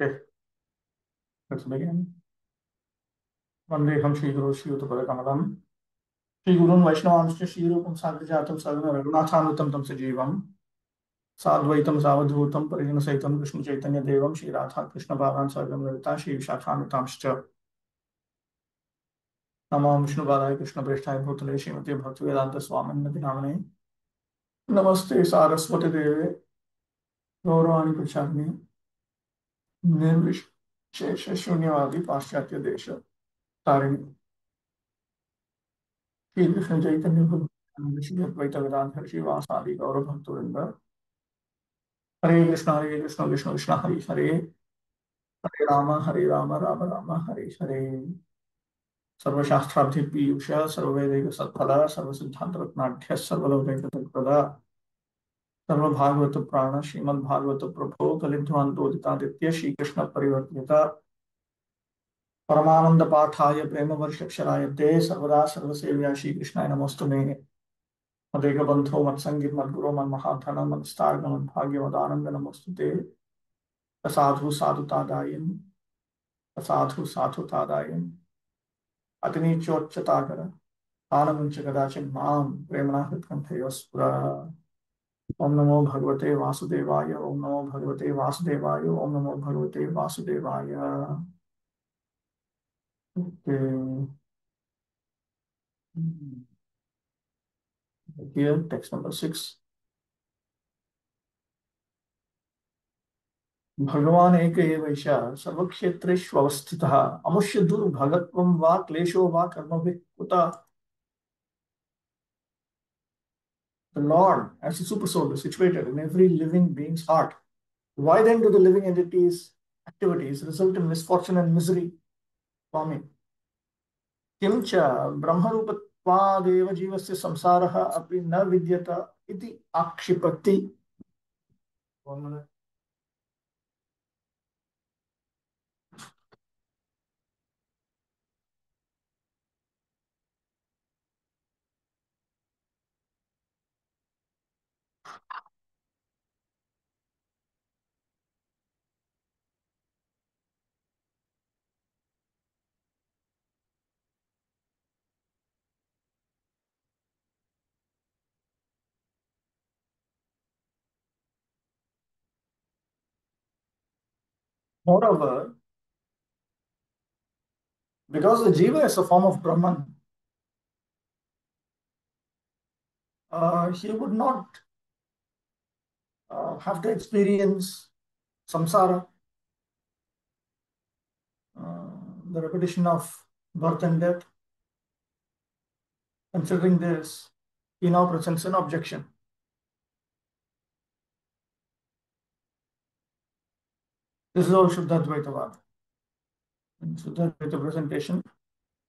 Okay, let's begin. Vandeham Shri Guru Shri Utapara Shri Gurun Vaishnavamscha Shri Rupam Sagrajatam Sadhana Raghunathanutam Tam Sajivam Sadvaitam Savadhutam Parijana Saitam Krishna Chaitanya Devam Shri Radha Krishna Bhavan Sargam Lavita Shri Vishakhanutamscha Namam Vishnu Padaya Krishna Preshthaya Bhutale Srimati Bhakti-vaibhava Swamin Nati Namane Namaste Saraswati Deve Gauravani Pracharni Nirvishesha Shunyavadi Paschatya Desha Tarini Shri Krishna Chaitanya Bhutale Shri Advaita Vedanta Shri Vasadi Gaurav Bhaktivinoda Hare Krishna Krishna Krishna Hare Hare Hare Rama Rama Rama Hare Hare सर्वशास्त्रार्थ Piyush सर्ववेदिक सत्फल सर्वसिद्धांत रत्नाढ्य सर्वलौकिक तत्प्रदा सर्वभागवत प्राण श्रीमद्भागवत प्रभो कलिध्वांतोदितादित्य श्रीकृष्ण परिवर्तिता परमानंद पाठाय प्रेम वर्षक्षराय ते सर्वदा सर्वसेव्या श्रीकृष्णाय नमोस्तु मे मदेक बंधो मत्संगी मद्गुरो मन्महाधन मत्स्तार्ग मद्भाग्यवदानंद नमोस्तु ते साधु साधुतादायिन् साधु साधुतादायिन् अतिनीचोच्चताकर आनमुंच कदाचिन् मां प्रेम्णा हृत्कण्ठयोस्फुरा ओम नमो भगवते वासुदेवाय ओम नमो भगवते वासुदेवाय ओम नमो भगवते वासुदेवाय here text number 6 भगवान एक एव ईश सर्वक्षेत्रेषु अवस्थितः अमुष्य दुर्भगत्वं वा क्लेशो वा कर्मभिः कुतः The Lord as a super soul is situated in every living being's heart. Why then do the living entities activities result in misfortune and misery? Swami. किंच ब्रह्मरूपत्वादेव जीवस्य संसारः अपि न विद्यत इति आक्षिपति. Moreover, because the jiva is a form of Brahman, he would not have to experience samsara, uh, the repetition of birth and death. Considering this, he now presents an objection. This is all Shuddha-dvaitavada. In Shuddha-dvaita presentation,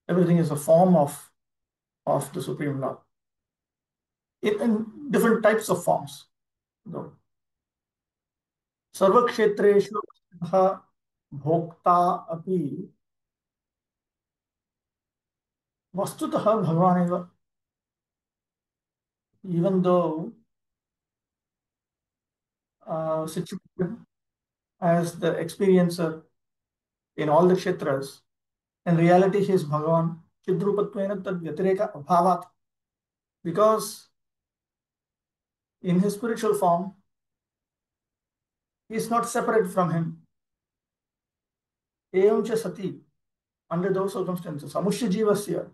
everything is a form of the Supreme Lord. In different types of forms. Though. सर्वक्षेत्रेषु भोक्ता अपि वस्तुतः भगवान एव. Even though situated as the experiencer in all the kshetras, in reality he is Bhagavan. Chidrupattvena tad vyatireka abhavat. Because in his spiritual form, he is not separate from him. Evam cha sati, under those circumstances, amushya jivasya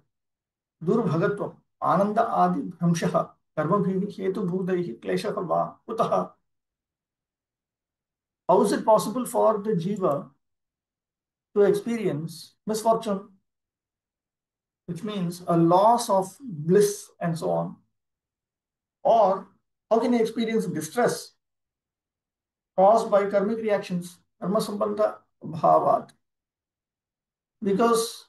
दुर्भगत्वम् आनंद आदि भ्रंशः कर्मभिः हेतुभूतैः क्लेशः वा कुतः. How is it possible for the jiva to experience misfortune, which means a loss of bliss and so on? Or how can he experience distress caused by karmic reactions, karma sambandha bhavat? Because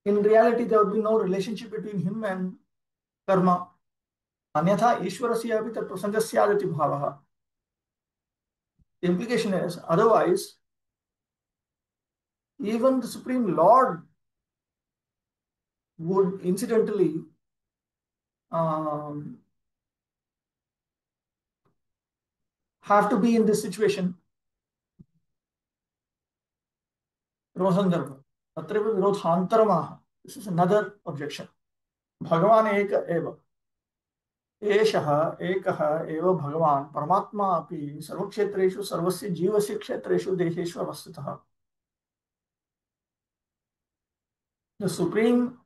in reality there would be no relationship between him and karma. Anyatha ishwarasya api tat prasangasyadati bhavah. The implication is otherwise even the Supreme Lord would incidentally have to be in this situation. Rosandharva. Tatreva virodhantaramaha. This is another objection. Bhagavan eka eva. एषः एकः एव भगवान् परमात्मा अपि सर्वक्षेत्रेषु सर्वस्य जीवस्य क्षेत्रेषु देहेषु अवस्थितः. The Supreme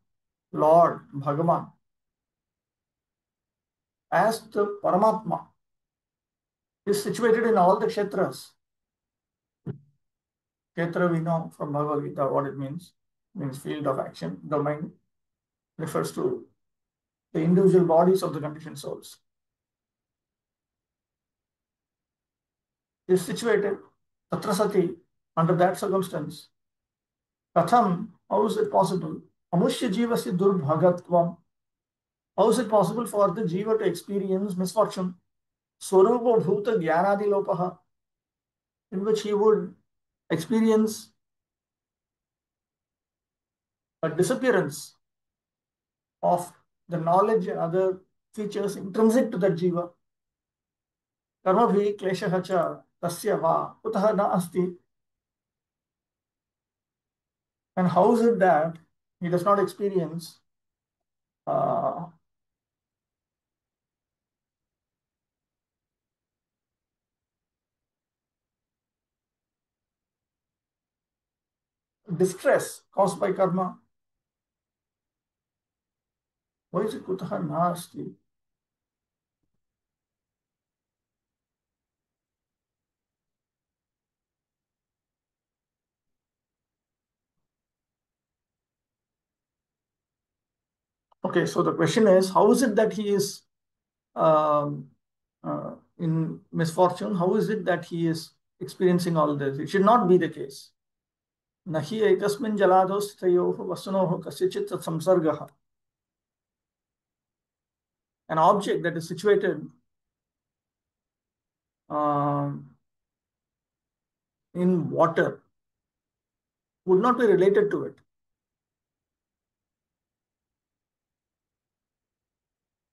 Lord Bhagavan as the Paramatma is situated in all the kshetras. Kshetra we know from Bhagavad Gita what it means. It means field of action. Domain refers to the individual bodies of the conditioned souls. Is situated tatra sati under that circumstance. Katham, how is it possible? Amushya jivasya durbhagatvam. How is it possible for the jiva to experience misfortune? Swarupa bhuta jnanadi lopaha, in which he would experience a disappearance of the knowledge and other features intrinsic to that jiva. Karma bhi kleshaha cha tasya va kutah na asti. And how is it that he does not experience distress caused by karma? Why is it kutah na asti? Okay, so the question is, how is it that he is in misfortune? How is it that he is experiencing all this? It should not be the case. Nahi ekasmin jalado sthayoh vasanoh kasyachit samsargah. An object that is situated in water would not be related to it.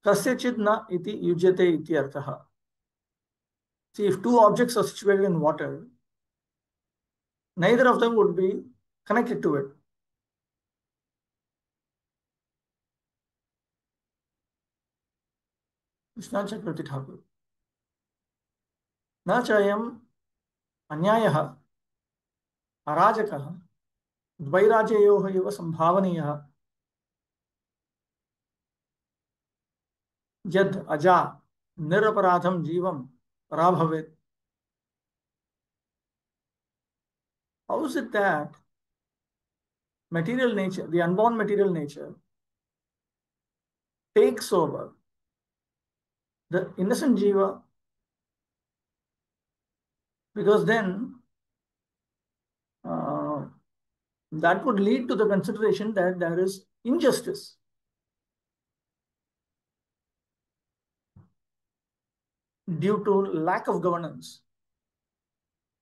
Kasyachit na iti yujyate iti arthaha. See, if two objects are situated in water, neither of them would be connected to it. Krishna Chakravarti Thakur. न chime अन्यायः अराजकः द्वैराज्ययोः एव संभावनीयः यद् अजा निरपराधं जीवं पराभवेत्. How is it that material nature, the unborn material nature, takes over the innocent jiva? Because then that would lead to the consideration that there is injustice. Due to lack of governance.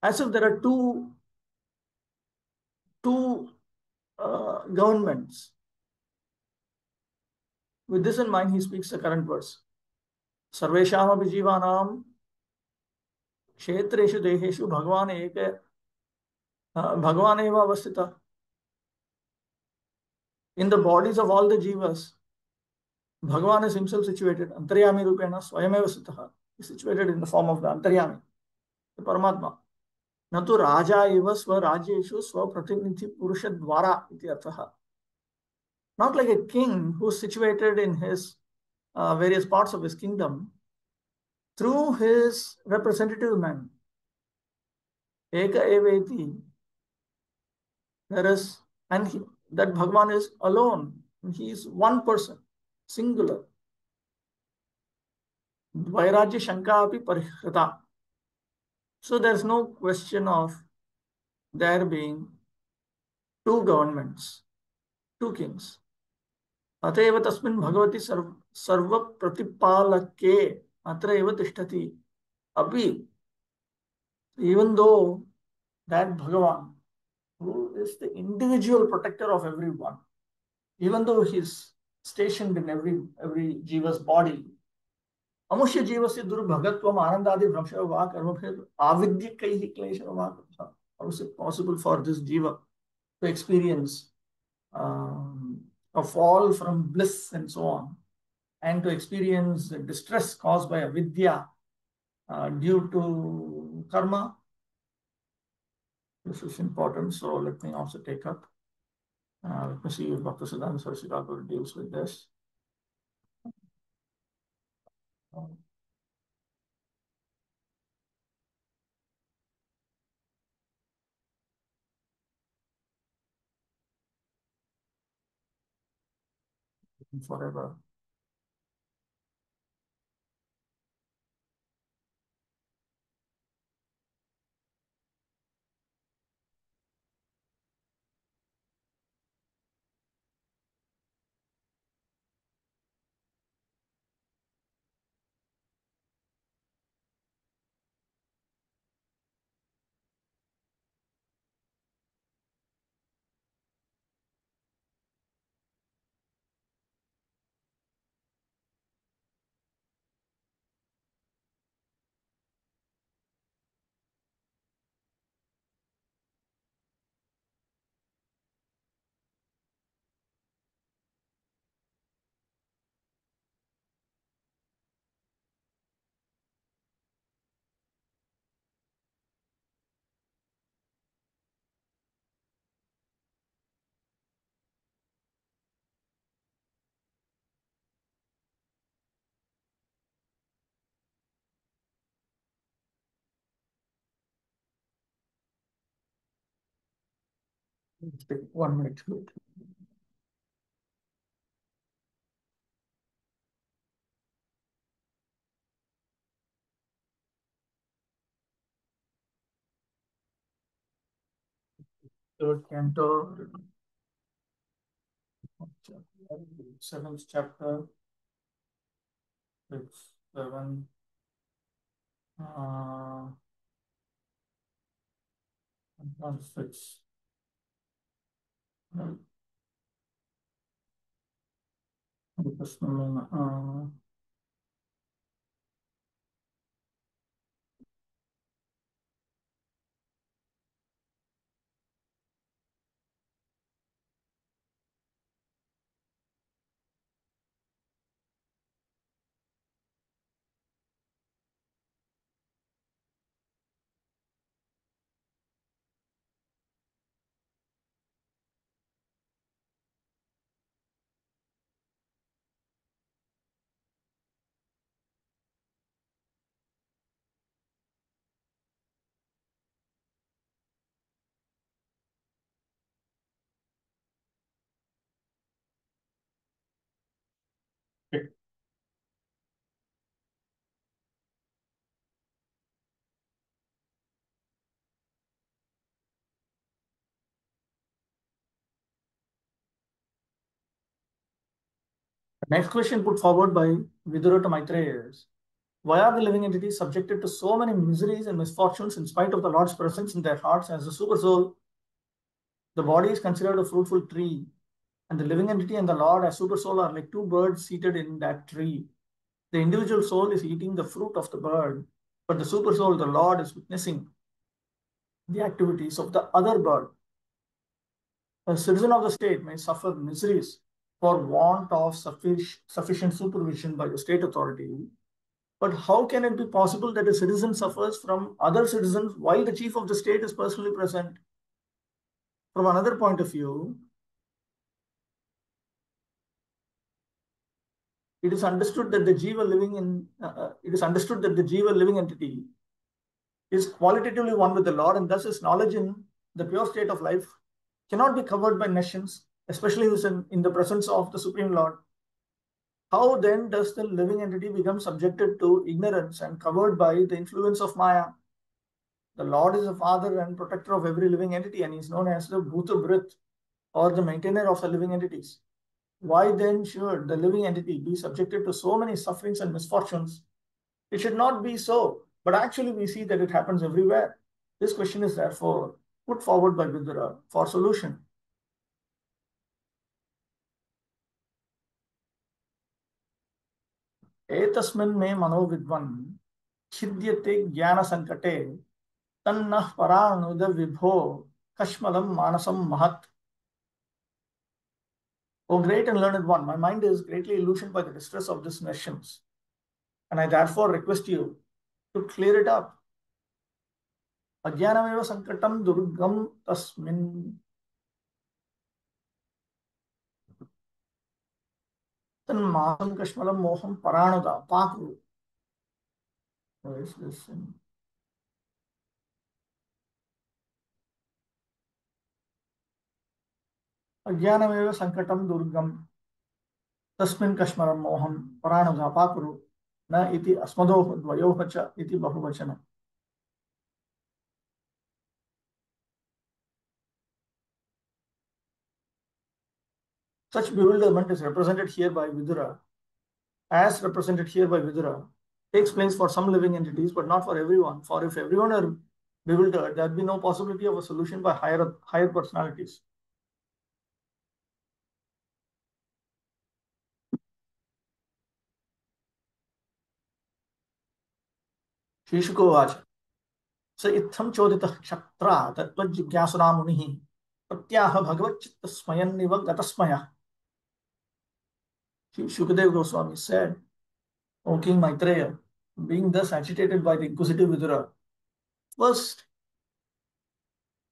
As if there are two governments. With this in mind, he speaks the current verse. Sarvesham api jivanam kshetreshu deheshu bhagwan eva avastita. In the bodies of all the jivas, Bhagavan is himself situated. Antaryami rupena swayameva sitaha. He is situated in the form of the Antaryami, the Paramatma. Natu raja eva swarajyeshu swapratinidhi purusha dvara iti arthaha. Not like a king who is situated in his various parts of his kingdom through his representative men. Eka eveti. There is, and that Bhagavan is alone. He is one person, singular. Dvairajya shanka api parihrita. So there is no question of there being two governments, two kings. Ateva tasmin bhagavati sarva pratipalake atra eva tishtati. Api, even though that Bhagavan, who is the individual protector of everyone, even though he is stationed in every jiva's body, अमुष्य जीवस्य दुर्भगत्वम आनंदादि भ्रंश वा कर्म फिर आविद्य कई क्लेश वा how is it possible for this jiva to experience a fall from bliss and so on, and to experience distress caused by avidya due to karma? This is important, so let me also take up. Let me see if Dr. Siddhanta Saraswati Thakur deals with this. Forever. Take 1 minute. Third canto, 7th chapter, 6, 7, 6. Okay. The next question put forward by Vidura to Maitreya is, why are the living entities subjected to so many miseries and misfortunes in spite of the Lord's presence in their hearts as a super soul? The body is considered a fruitful tree, and the living entity and the Lord as super soul are like two birds seated in that tree. The individual soul is eating the fruit of the bird, but the super soul, the Lord, is witnessing the activities of the other bird. A citizen of the state may suffer miseries for want of sufficient supervision by the state authority. But how can it be possible that a citizen suffers from other citizens while the chief of the state is personally present? From another point of view, it is understood that the jiva living in it is understood that the jiva living entity is qualitatively one with the Lord, and thus his knowledge in the pure state of life cannot be covered by nations, especially in the presence of the Supreme Lord. How then does the living entity become subjected to ignorance and covered by the influence of Maya? The Lord is the father and protector of every living entity, and he is known as the Bhuta Brit, or the maintainer of the living entities. Why then should the living entity be subjected to so many sufferings and misfortunes? It should not be so, but actually we see that it happens everywhere. This question is therefore put forward by Vidura for solution. एतस्मिन् मे मनो विद्वन् छिद्यते ज्ञान संकटे तन्नः परानुद विभो कश्मलं मानसं महत्. O great and learned one, my mind is greatly illusioned by the distress of these nations, and I therefore request you to clear it up. Ajnanameva sankatam durgam tasmin tanmasam kashmalam moham paranuda pakru. Where is this? Ajnanameva sankatam durgam tasmin kashmalam moham paranuda pakru. Na iti asmadoh dvayoh cha iti bahuvachanam. Such bewilderment is represented here by Vidura, as represented here by Vidura, takes place for some living entities, but not for everyone. For if everyone are bewildered, there would be no possibility of a solution by higher personalities. Shishukovacha. स इत्थं चोदितः क्षत्रा तत्त्वजिज्ञासुना मुनिः प्रत्याह भगवच्चित्तस्मयन्निव गतस्मयः. Shukadev Goswami said, O King Maitreya, being thus agitated by the inquisitive Vidura, first,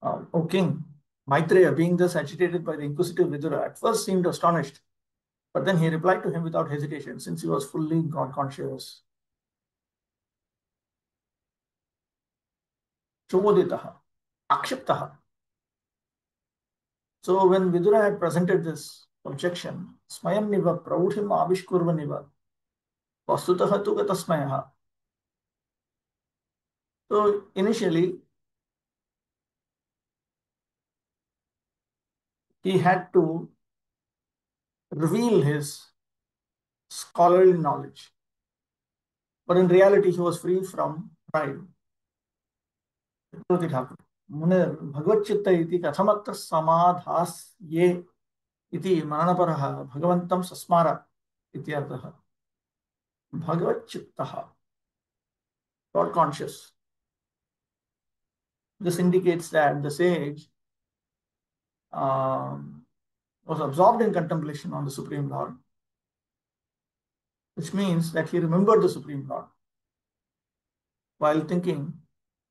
O King Maitreya, being thus agitated by the inquisitive Vidura, at first seemed astonished, but then he replied to him without hesitation, since he was fully God conscious. Choditaha, akshiptaha. So when Vidura had presented this objection, Smayam niva praudhim avishkurva niva vastutaha tu gatasmayaha. So initially, he had to reveal his scholarly knowledge, but in reality, he was free from pride. मुनेर् भगवच्चित्त इति कथमत्र समाधास्ये इति मननपरः भगवन्तं सस्मार इत्यर्थः. Bhagavad-chittah, God conscious. This indicates that the sage was absorbed in contemplation on the Supreme Lord, which means that he remembered the Supreme Lord while thinking,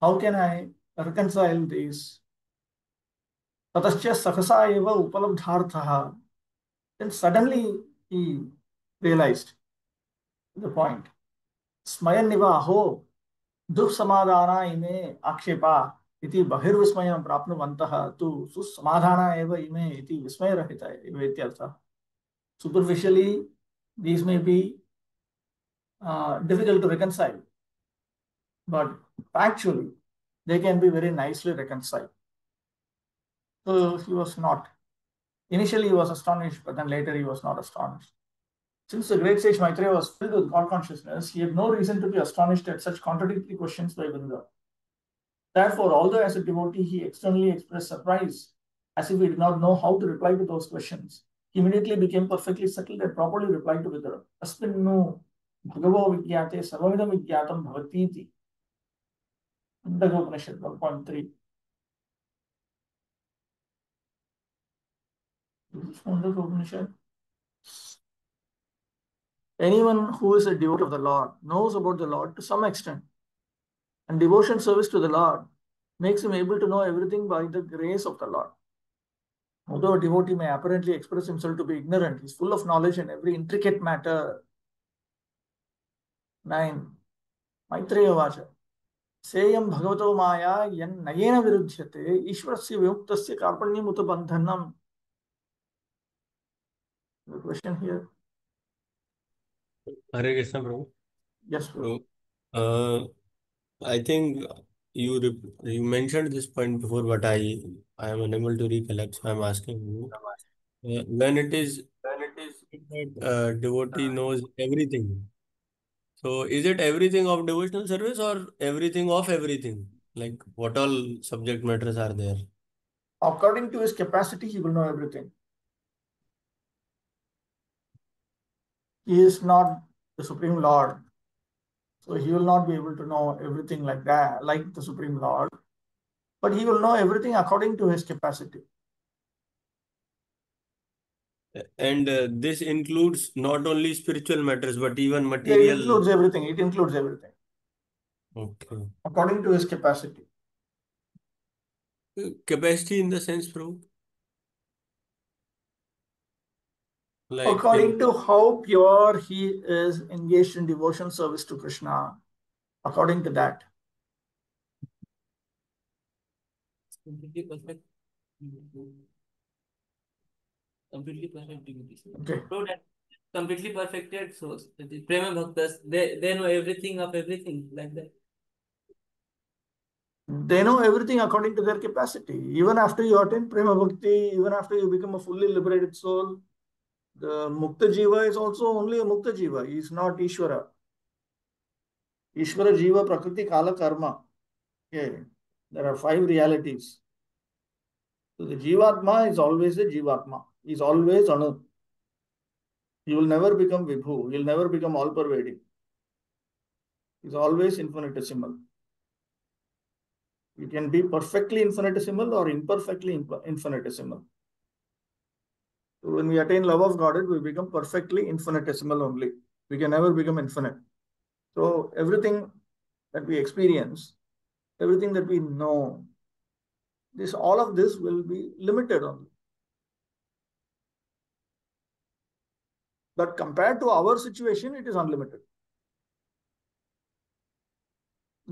how can I reconcile these? Tatascha sakasa eva upalabdharthaha. Then suddenly he realized the point. Smayaniva aho दुःसमाधाना इमे आक्षेपा इति बहिर्विस्मयं प्राप्नुवन्तः तु सुसमाधाना एव इमे इति विस्मयरहिता एव इत्यर्थः. Superficially, these may be difficult to reconcile, but factually, they can be very nicely reconciled. So he was not. Initially, he was astonished, but then later he was not astonished. Since the great sage Maitreya was filled with God consciousness, he had no reason to be astonished at such contradictory questions by Vidura. Therefore, although as a devotee he externally expressed surprise, as if he did not know how to reply to those questions, he immediately became perfectly settled and properly replied to Vidura. Asminnu bhagavo vigyate sarvamidam vigyatam bhavatiti. Upanishad 1.3. This is Upanishad. Anyone who is a devotee of the Lord knows about the Lord to some extent, and devotion service to the Lord makes him able to know everything by the grace of the Lord. Although a devotee may apparently express himself to be ignorant, he is full of knowledge in every intricate matter. 9. Maitreya Vacha. Seyam bhagavato maya yan nayena virudhyate ishwarasya vimuktasya karpanyam uta bandhanam. The question here. Hare Krishna, Prabhu. Yes, Prabhu. So, I think you mentioned this point before, but I am unable to recollect, so I'm asking you. When it is that devotee knows everything, so is it everything of devotional service or everything of everything? Like what all subject matters are there? According to his capacity, he will know everything. He is not the Supreme Lord. So he will not be able to know everything like that, like the Supreme Lord, but he will know everything according to his capacity. And this includes not only spiritual matters, but even Yeah, it material. includes everything. It includes everything Okay. according to his capacity. Capacity in the sense, Prabhu? Like, According to how pure he is engaged in devotion service to Krishna, according to that. Completely perfect. Completely perfect devotees. Okay. So that completely perfected souls. The Prema Bhaktas, they know everything of everything like that. They know everything according to their capacity. Even after you attain Prema Bhakti, even after you become a fully liberated soul, the Mukta Jiva is also only a Mukta Jiva. He is not Ishvara. Ishvara Jiva Prakriti Kala Karma. Okay. There are 5 realities. So the Jivatma is always a Jivatma. He is always Anu. He will never become Vibhu. He will never become all pervading. He is always infinitesimal. You can be perfectly infinitesimal or imperfectly infinitesimal. So when we attain love of Godhead, we become perfectly infinitesimal only. We can never become infinite. So everything that we experience, everything that we know, all of this will be limited only. But compared to our situation, it is unlimited.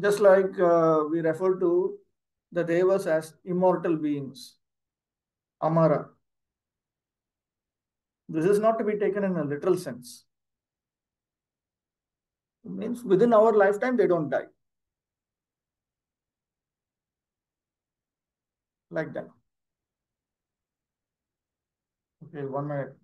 Just like we refer to the Devas as immortal beings, Amara. This is not to be taken in a literal sense. It means within our lifetime, they don't die. Like that. Okay, 1 minute.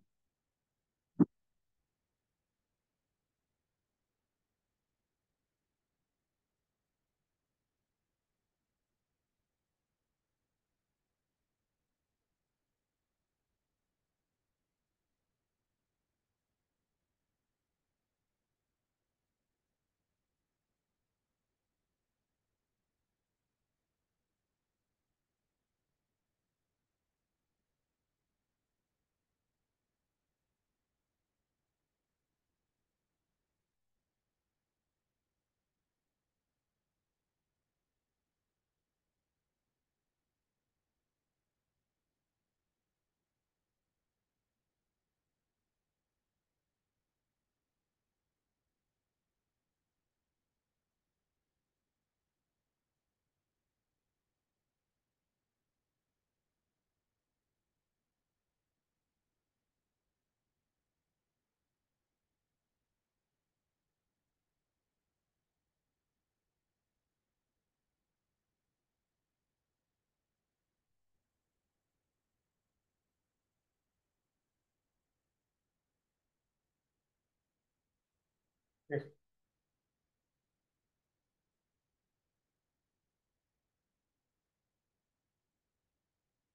Okay.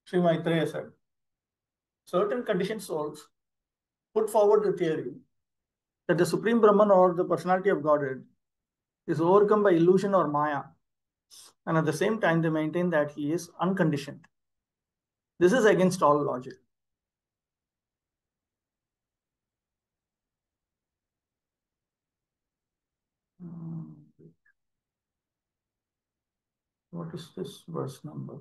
Sri Maitreya said, certain conditioned souls put forward the theory that the Supreme Brahman or the personality of Godhead is overcome by illusion or Maya, and at the same time they maintain that he is unconditioned. This is against all logic. What is this verse number?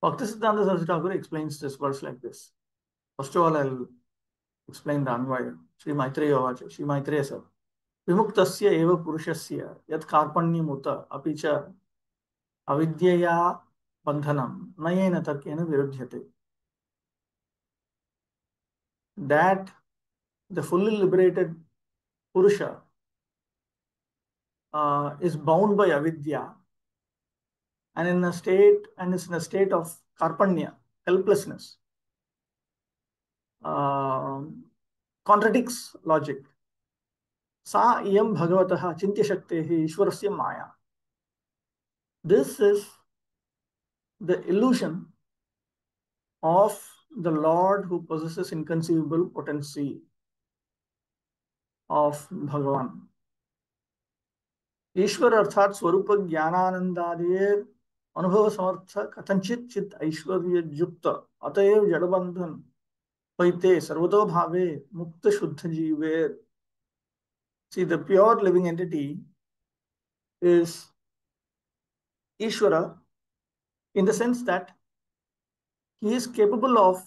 Bhaktisiddhanta Saraswati Thakur explains this verse like this. First of all, I'll explain the Anvaya. Sri Maitreya Vacha. Sri Maitreya said, Vimuktasya eva purushasya yat karpanyamuta apicha avidyaya bandhanam nayena tarkena viruddhyate. That the fully liberated Purusha is bound by avidya and is in a state of karpanya, helplessness, contradicts logic. Sa iyam bhagavatah achintya shaktehi ishwarasya maya. This is the illusion of the Lord who possesses inconceivable potency of Bhagavan. ईश्वर अर्थात स्वरूप ज्ञानानंदादेर अनुभव समर्थ कथंचित चित ऐश्वर्य युक्त अतएव जड़बंधन पैते सर्वतो भावे मुक्त शुद्ध जीवे. See, the pure living entity is Ishvara in the sense that he is capable of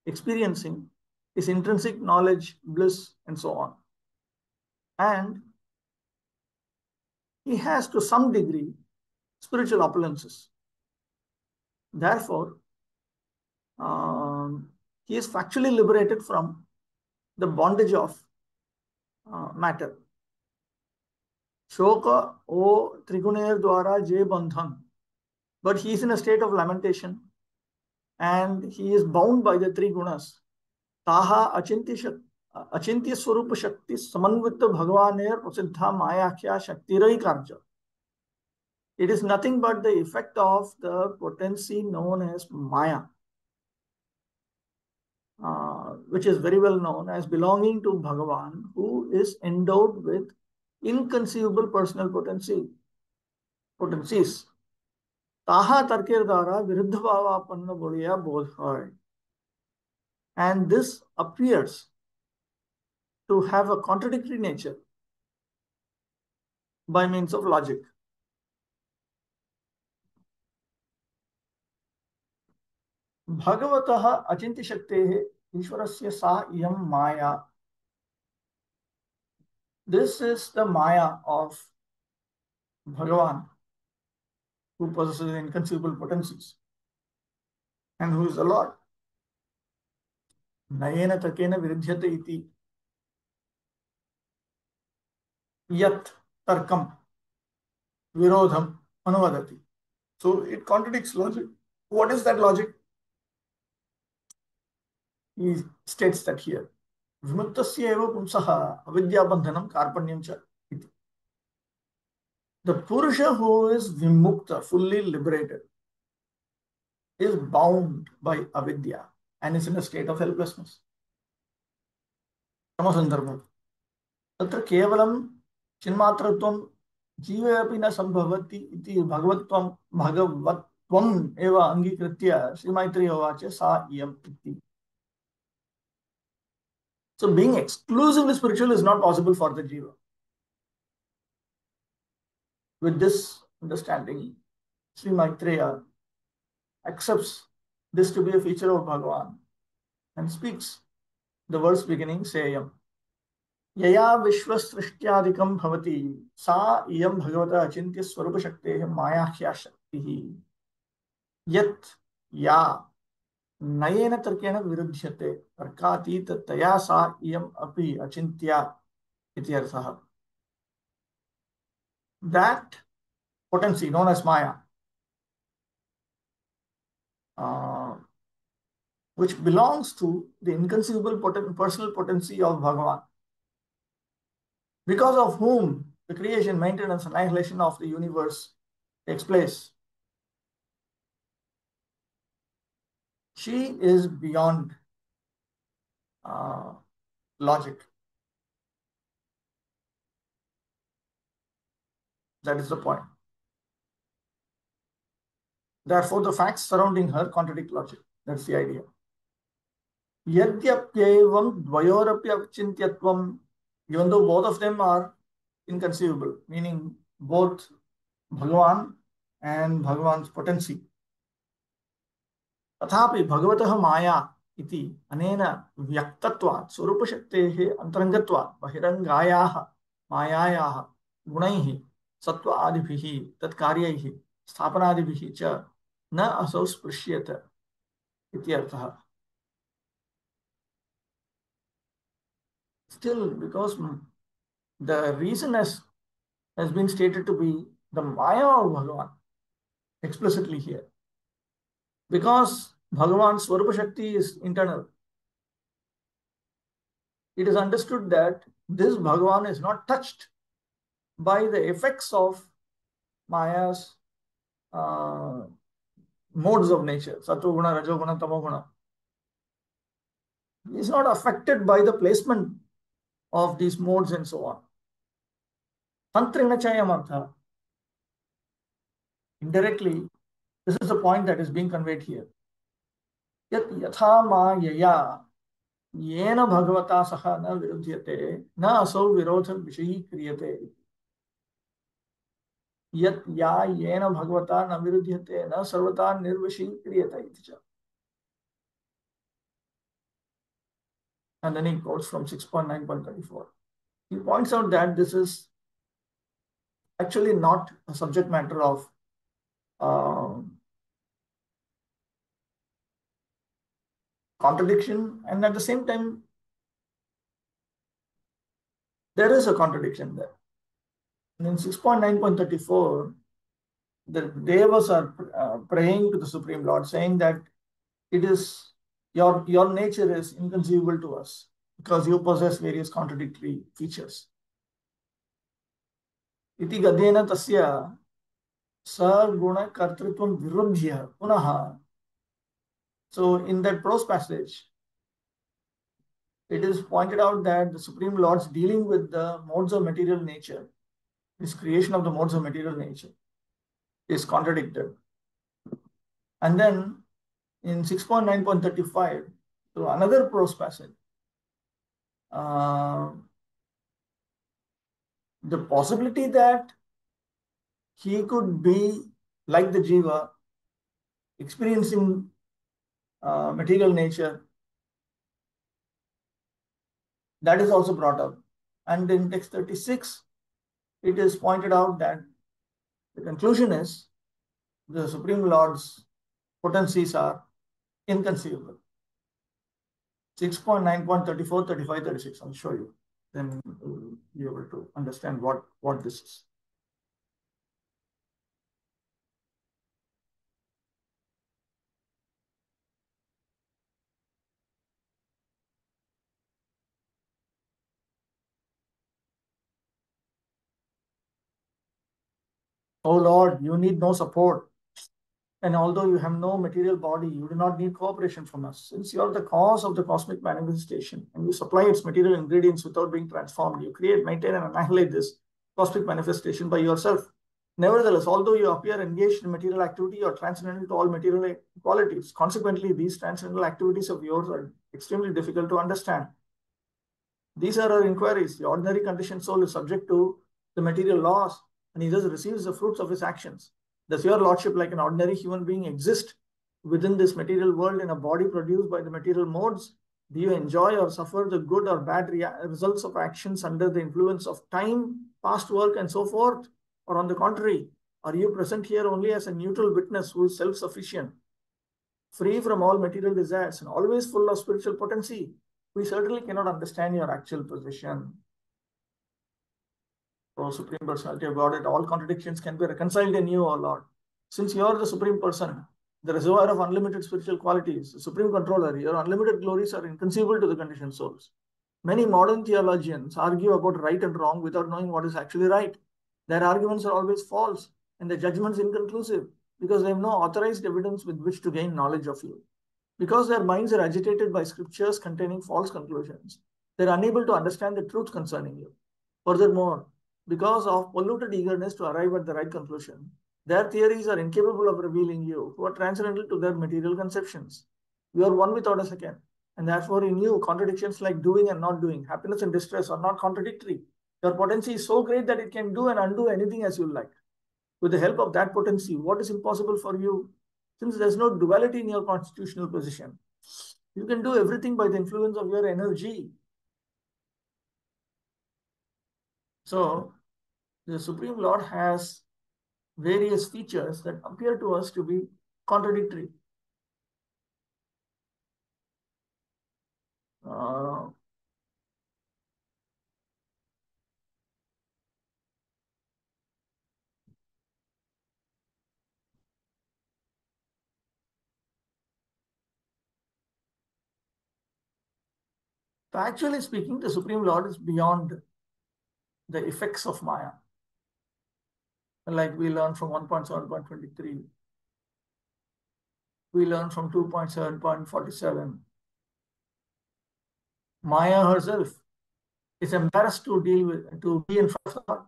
experiencing his intrinsic knowledge, bliss, and so on. And he has to some degree spiritual opulences. Therefore, he is factually liberated from the bondage of matter. Shoka o triguner dwara je bandhan. But he is in a state of lamentation and he is bound by the three gunas. Taha achintya swarupa shakti samanvita bhagavaner prasiddha mayakhya shaktirai karja. It is nothing but the effect of the potency known as Maya, which is very well known as belonging to Bhagavan, who is endowed with inconceivable personal potencies. Taha tarkir dara viruddha bhavapanna bodhiya bodhai. And this appears to have a contradictory nature by means of logic. Bhagavatah achintya shaktehe ishwarasya sa iyam maya. This is the maya of Bhagavan, who possesses inconceivable potencies and who is the Lord. Nayena takena viruddhyate iti yat tarkam virodham anuvadati. So it contradicts logic. What is that logic? He states that here. Vimuktasya eva pumsaha avidya bandhanam karpanyam cha iti. The Purusha who is vimukta, fully liberated, is bound by avidya and is in a state of helplessness. Samasandarbha. Tatra kevalam chinmatratvam जीवे अपि न संभवति इति भगवत्वम् एव अंगीकृत्य श्रीमैत्री उवाच सा इयम् इति. So being exclusively spiritual is not possible for the jiva. With this understanding, Sri Maitreya accepts this to be a feature of Bhagavan and speaks the verse beginning Seyam. Yaya vishwasrishtyadikam bhavati sa iyam bhagavata achintya swarupa shaktehe mayakhya shaktihi yat ya nayena tarkena viruddhyate tarkatita taya sa iyam api achintya iti arthaha. That potency known as Maya, which belongs to the inconceivable personal potency of Bhagavan, because of whom the creation, maintenance, and annihilation of the universe takes place. She is beyond logic. That is the point. Therefore, the facts surrounding her contradict logic. That's the idea. Yadyapyevam dvayorapya chintyatvam, even though both of them are inconceivable, meaning both Bhagavan and Bhagavan's potency. Tathapi bhagavatah maya iti anena vyaktatvat swarupashaktehe antarangatvat bahirangayaha mayayaha gunaihi sattva adibhihi tat karyaihi sthapanadibhihi cha na asau sprishyata iti arthaha. Still, because the reason has been stated to be the Maya of Bhagavan explicitly here. Because Bhagavan's Swarupa Shakti is internal, it is understood that this Bhagavan is not touched by the effects of Maya's modes of nature, Sattva-guna, Rajoguna, Tamoguna. He is not affected by the placement of these modes and so on. Tantrina Chayamartha. Indirectly, this is the point that is being conveyed here. Yat yatha mayaya yena bhagavata saha na viruddhyate na asau virodha vishayi kriyate. Yat ya yena bhagavata na viruddhyate na sarvata nirvishayi kriyate. And then he quotes from 6.9.34. He points out that this is actually not a subject matter of contradiction, and at the same time, there is a contradiction there. And in 6.9.34, the Devas are praying to the Supreme Lord, saying that it is your nature is inconceivable to us because you possess various contradictory features. Iti gadena tasya saguna kartritvam viruddhya punaha. So in that prose passage, it is pointed out that the Supreme Lord's dealing with the modes of material nature, his creation of the modes of material nature, is contradicted. And then in 6.9.35, so another prose passage, the possibility that he could be like the Jiva, experiencing material nature, that is also brought up. And in text 36, it is pointed out that the conclusion is the Supreme Lord's potencies are inconceivable. 6.9.34, 35, 36. I'll show you. Then you'll be able to understand what this is. Oh Lord, you need no support. And although you have no material body, you do not need cooperation from us. Since you are the cause of the cosmic manifestation and you supply its material ingredients without being transformed, you create, maintain, and annihilate this cosmic manifestation by yourself. Nevertheless, although you appear engaged in material activity, you are transcendental to all material qualities. Consequently, these transcendental activities of yours are extremely difficult to understand. These are our inquiries. The ordinary conditioned soul is subject to the material laws, and he thus receives the fruits of his actions. Does your lordship, like an ordinary human being, exist within this material world in a body produced by the material modes? Do you enjoy or suffer the good or bad results of actions under the influence of time, past work, and so forth? Or on the contrary, are you present here only as a neutral witness who is self-sufficient, free from all material desires, and always full of spiritual potency? We certainly cannot understand your actual position. O Supreme Personality of Godhead, all contradictions can be reconciled in you, O Lord. Since you are the Supreme Person, the reservoir of unlimited spiritual qualities, the Supreme Controller, your unlimited glories are inconceivable to the conditioned souls. Many modern theologians argue about right and wrong without knowing what is actually right. Their arguments are always false and their judgments inconclusive because they have no authorized evidence with which to gain knowledge of you. Because their minds are agitated by scriptures containing false conclusions, they are unable to understand the truth concerning you. Furthermore, because of polluted eagerness to arrive at the right conclusion, their theories are incapable of revealing you, who are transcendental to their material conceptions. You are one without a second, and therefore in you, contradictions like doing and not doing, happiness and distress are not contradictory. Your potency is so great that it can do and undo anything as you like. With the help of that potency, what is impossible for you? Since there's no duality in your constitutional position, you can do everything by the influence of your energy. So, the Supreme Lord has various features that appear to us to be contradictory. Actually speaking, the Supreme Lord is beyond the effects of Maya. Like we learn from 1.7.23, we learn from 2.7.47. Maya herself is embarrassed to deal with, to be in front of the Lord.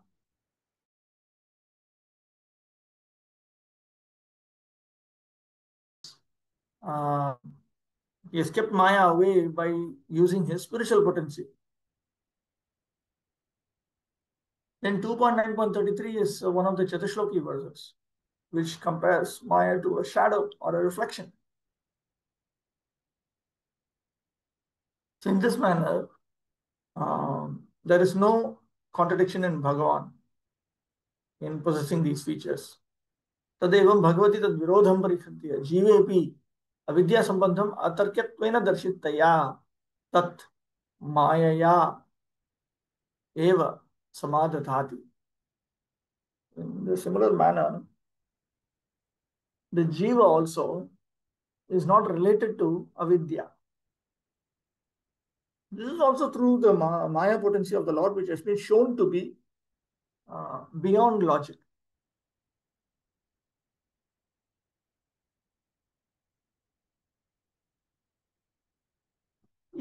He has kept Maya away by using his spiritual potency. Then 2.9.33 is one of the Chatushloki verses, which compares Maya to a shadow or a reflection. So in this manner, there is no contradiction in Bhagavan in possessing these features. तदेवं Bhagwati तद् विरोधं परिहन्ति जीवेपि अविद्या संबंधम अतर्क्यत्वेन दर्शितया तत् मायया एव समादधाति. In the similar manner, the jiva also is not related to avidya. This is also through the maya potency of the Lord, which has been shown to be beyond logic.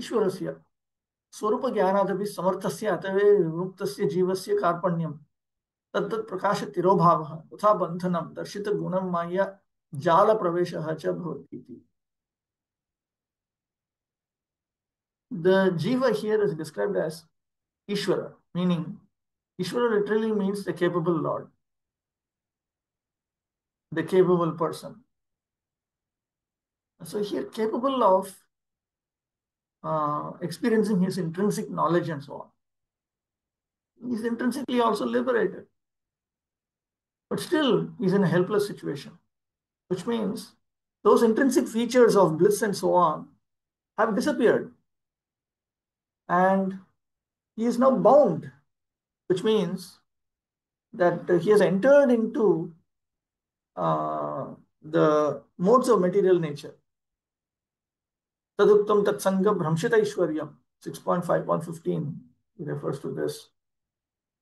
ईश्वरस्य स्वरूपज्ञानादपि समर्थस्य अतवे विमुक्तस्य जीवस्य कार्पण्यं तद्तत् प्रकाश तिरोभावः तथा बन्धनं दर्शित गुणं माया जाल प्रवेशः च भवति. The jiva here is described as Ishvara, meaning Ishvara literally means the capable Lord, the capable person. So here, capable of experiencing his intrinsic knowledge and so on. He is intrinsically also liberated, but still he's in a helpless situation, which means those intrinsic features of bliss and so on have disappeared, and he is now bound, which means that he has entered into the modes of material nature. Taduktam tatsanga bhramshita ishwaryam, 6.5.15, he refers to this.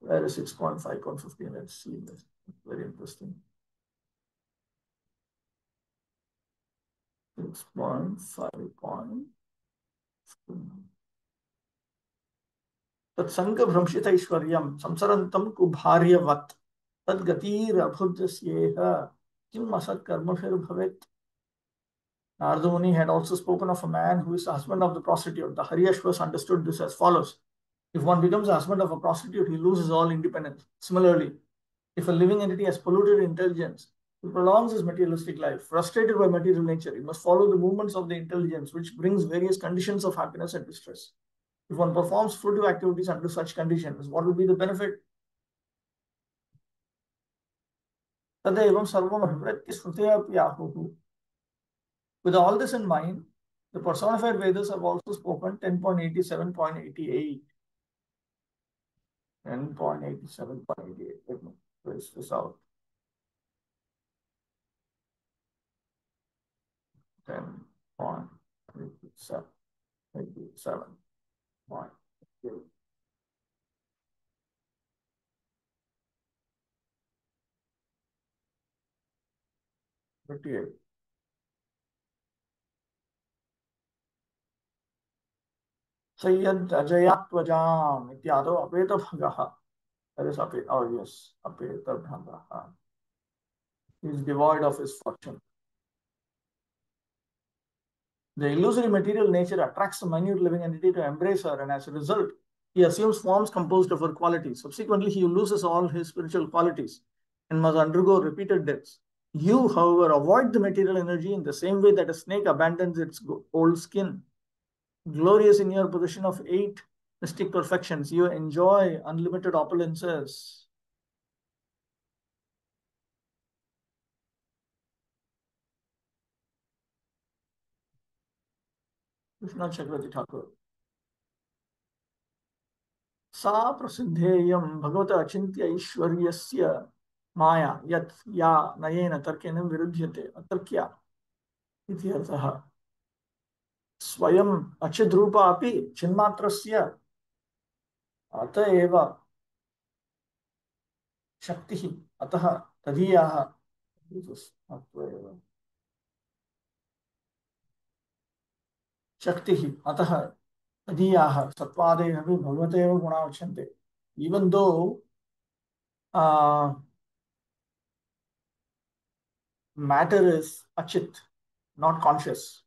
Where is 6.5.15? Let's see this. Very interesting. 6.5. तत्संग भ्रंशित Aishwaryam संसरंतम कुभार्यवत् तद्गतिर अभुज्यस्येह किम असत् कर्मभिर भवेत्. Narada Muni had also spoken of a man who is the husband of the prostitute. The Haryashvas understood this as follows. If one becomes the husband of a prostitute, he loses all independence. Similarly, if a living entity has polluted intelligence, he prolongs his materialistic life. Frustrated by material nature, he must follow the movements of the intelligence, which brings various conditions of happiness and distress. If one performs fruitive activities under such conditions, what will be the benefit? Tadevam sarvam abhivritti smrutya pyahuhu. With all this in mind, the personified Vedas have also spoken 10.87.88. 10.87.88. Let me trace this out. 10.87.88. Sayyad Ajayatwajam ityado apeta bhagaha. That is apeta. Oh yes, apeta bhagaha. He is devoid of his fortune. The illusory material nature attracts the minute living entity to embrace her, and as a result, he assumes forms composed of her qualities. Subsequently, he loses all his spiritual qualities and must undergo repeated deaths. You, however, avoid the material energy in the same way that a snake abandons its old skin. Glorious in your possession of 8 mystic perfections, you enjoy unlimited opulences. Krishna Chakravarti Thakur. Sa prasiddheyam bhagavata achintya ishwaryasya maya yat ya nayena tarkena virudhyate atarkya iti arthaha. स्वयं अचिद्रूपा अपि चिन्मात्रस्य अत एव शक्तिः अतः तदीयाः शक्तिः अतः तदीयाः सत्त्वादयः अपि भगवते एव गुणा उच्यन्ते even though matter is achit, not conscious,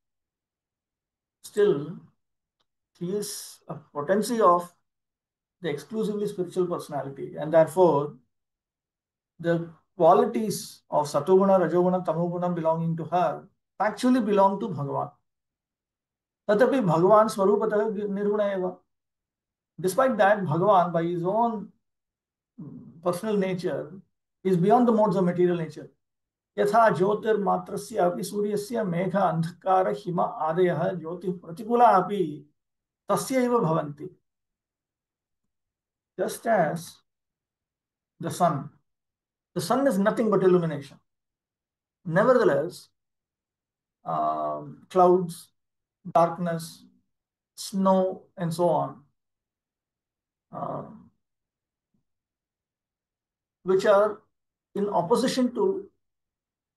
still he is a potency of the exclusively spiritual personality, and therefore the qualities of satoguna, rajoguna, tamoguna belonging to her actually belong to Bhagavan. Tatapi Bhagavan swarupatah nirguna eva. Despite that, Bhagavan by his own personal nature is beyond the modes of material nature. यथा ज्योतिर्मात्रस्य अपि सूर्यस्य मेघ अंधकार him आदयः ज्योतिः प्रतिकूला अपि तस्य एव भवन्ति. Just as the sun is nothing but illumination. Nevertheless, clouds, darkness, snow, and so on, which are in opposition to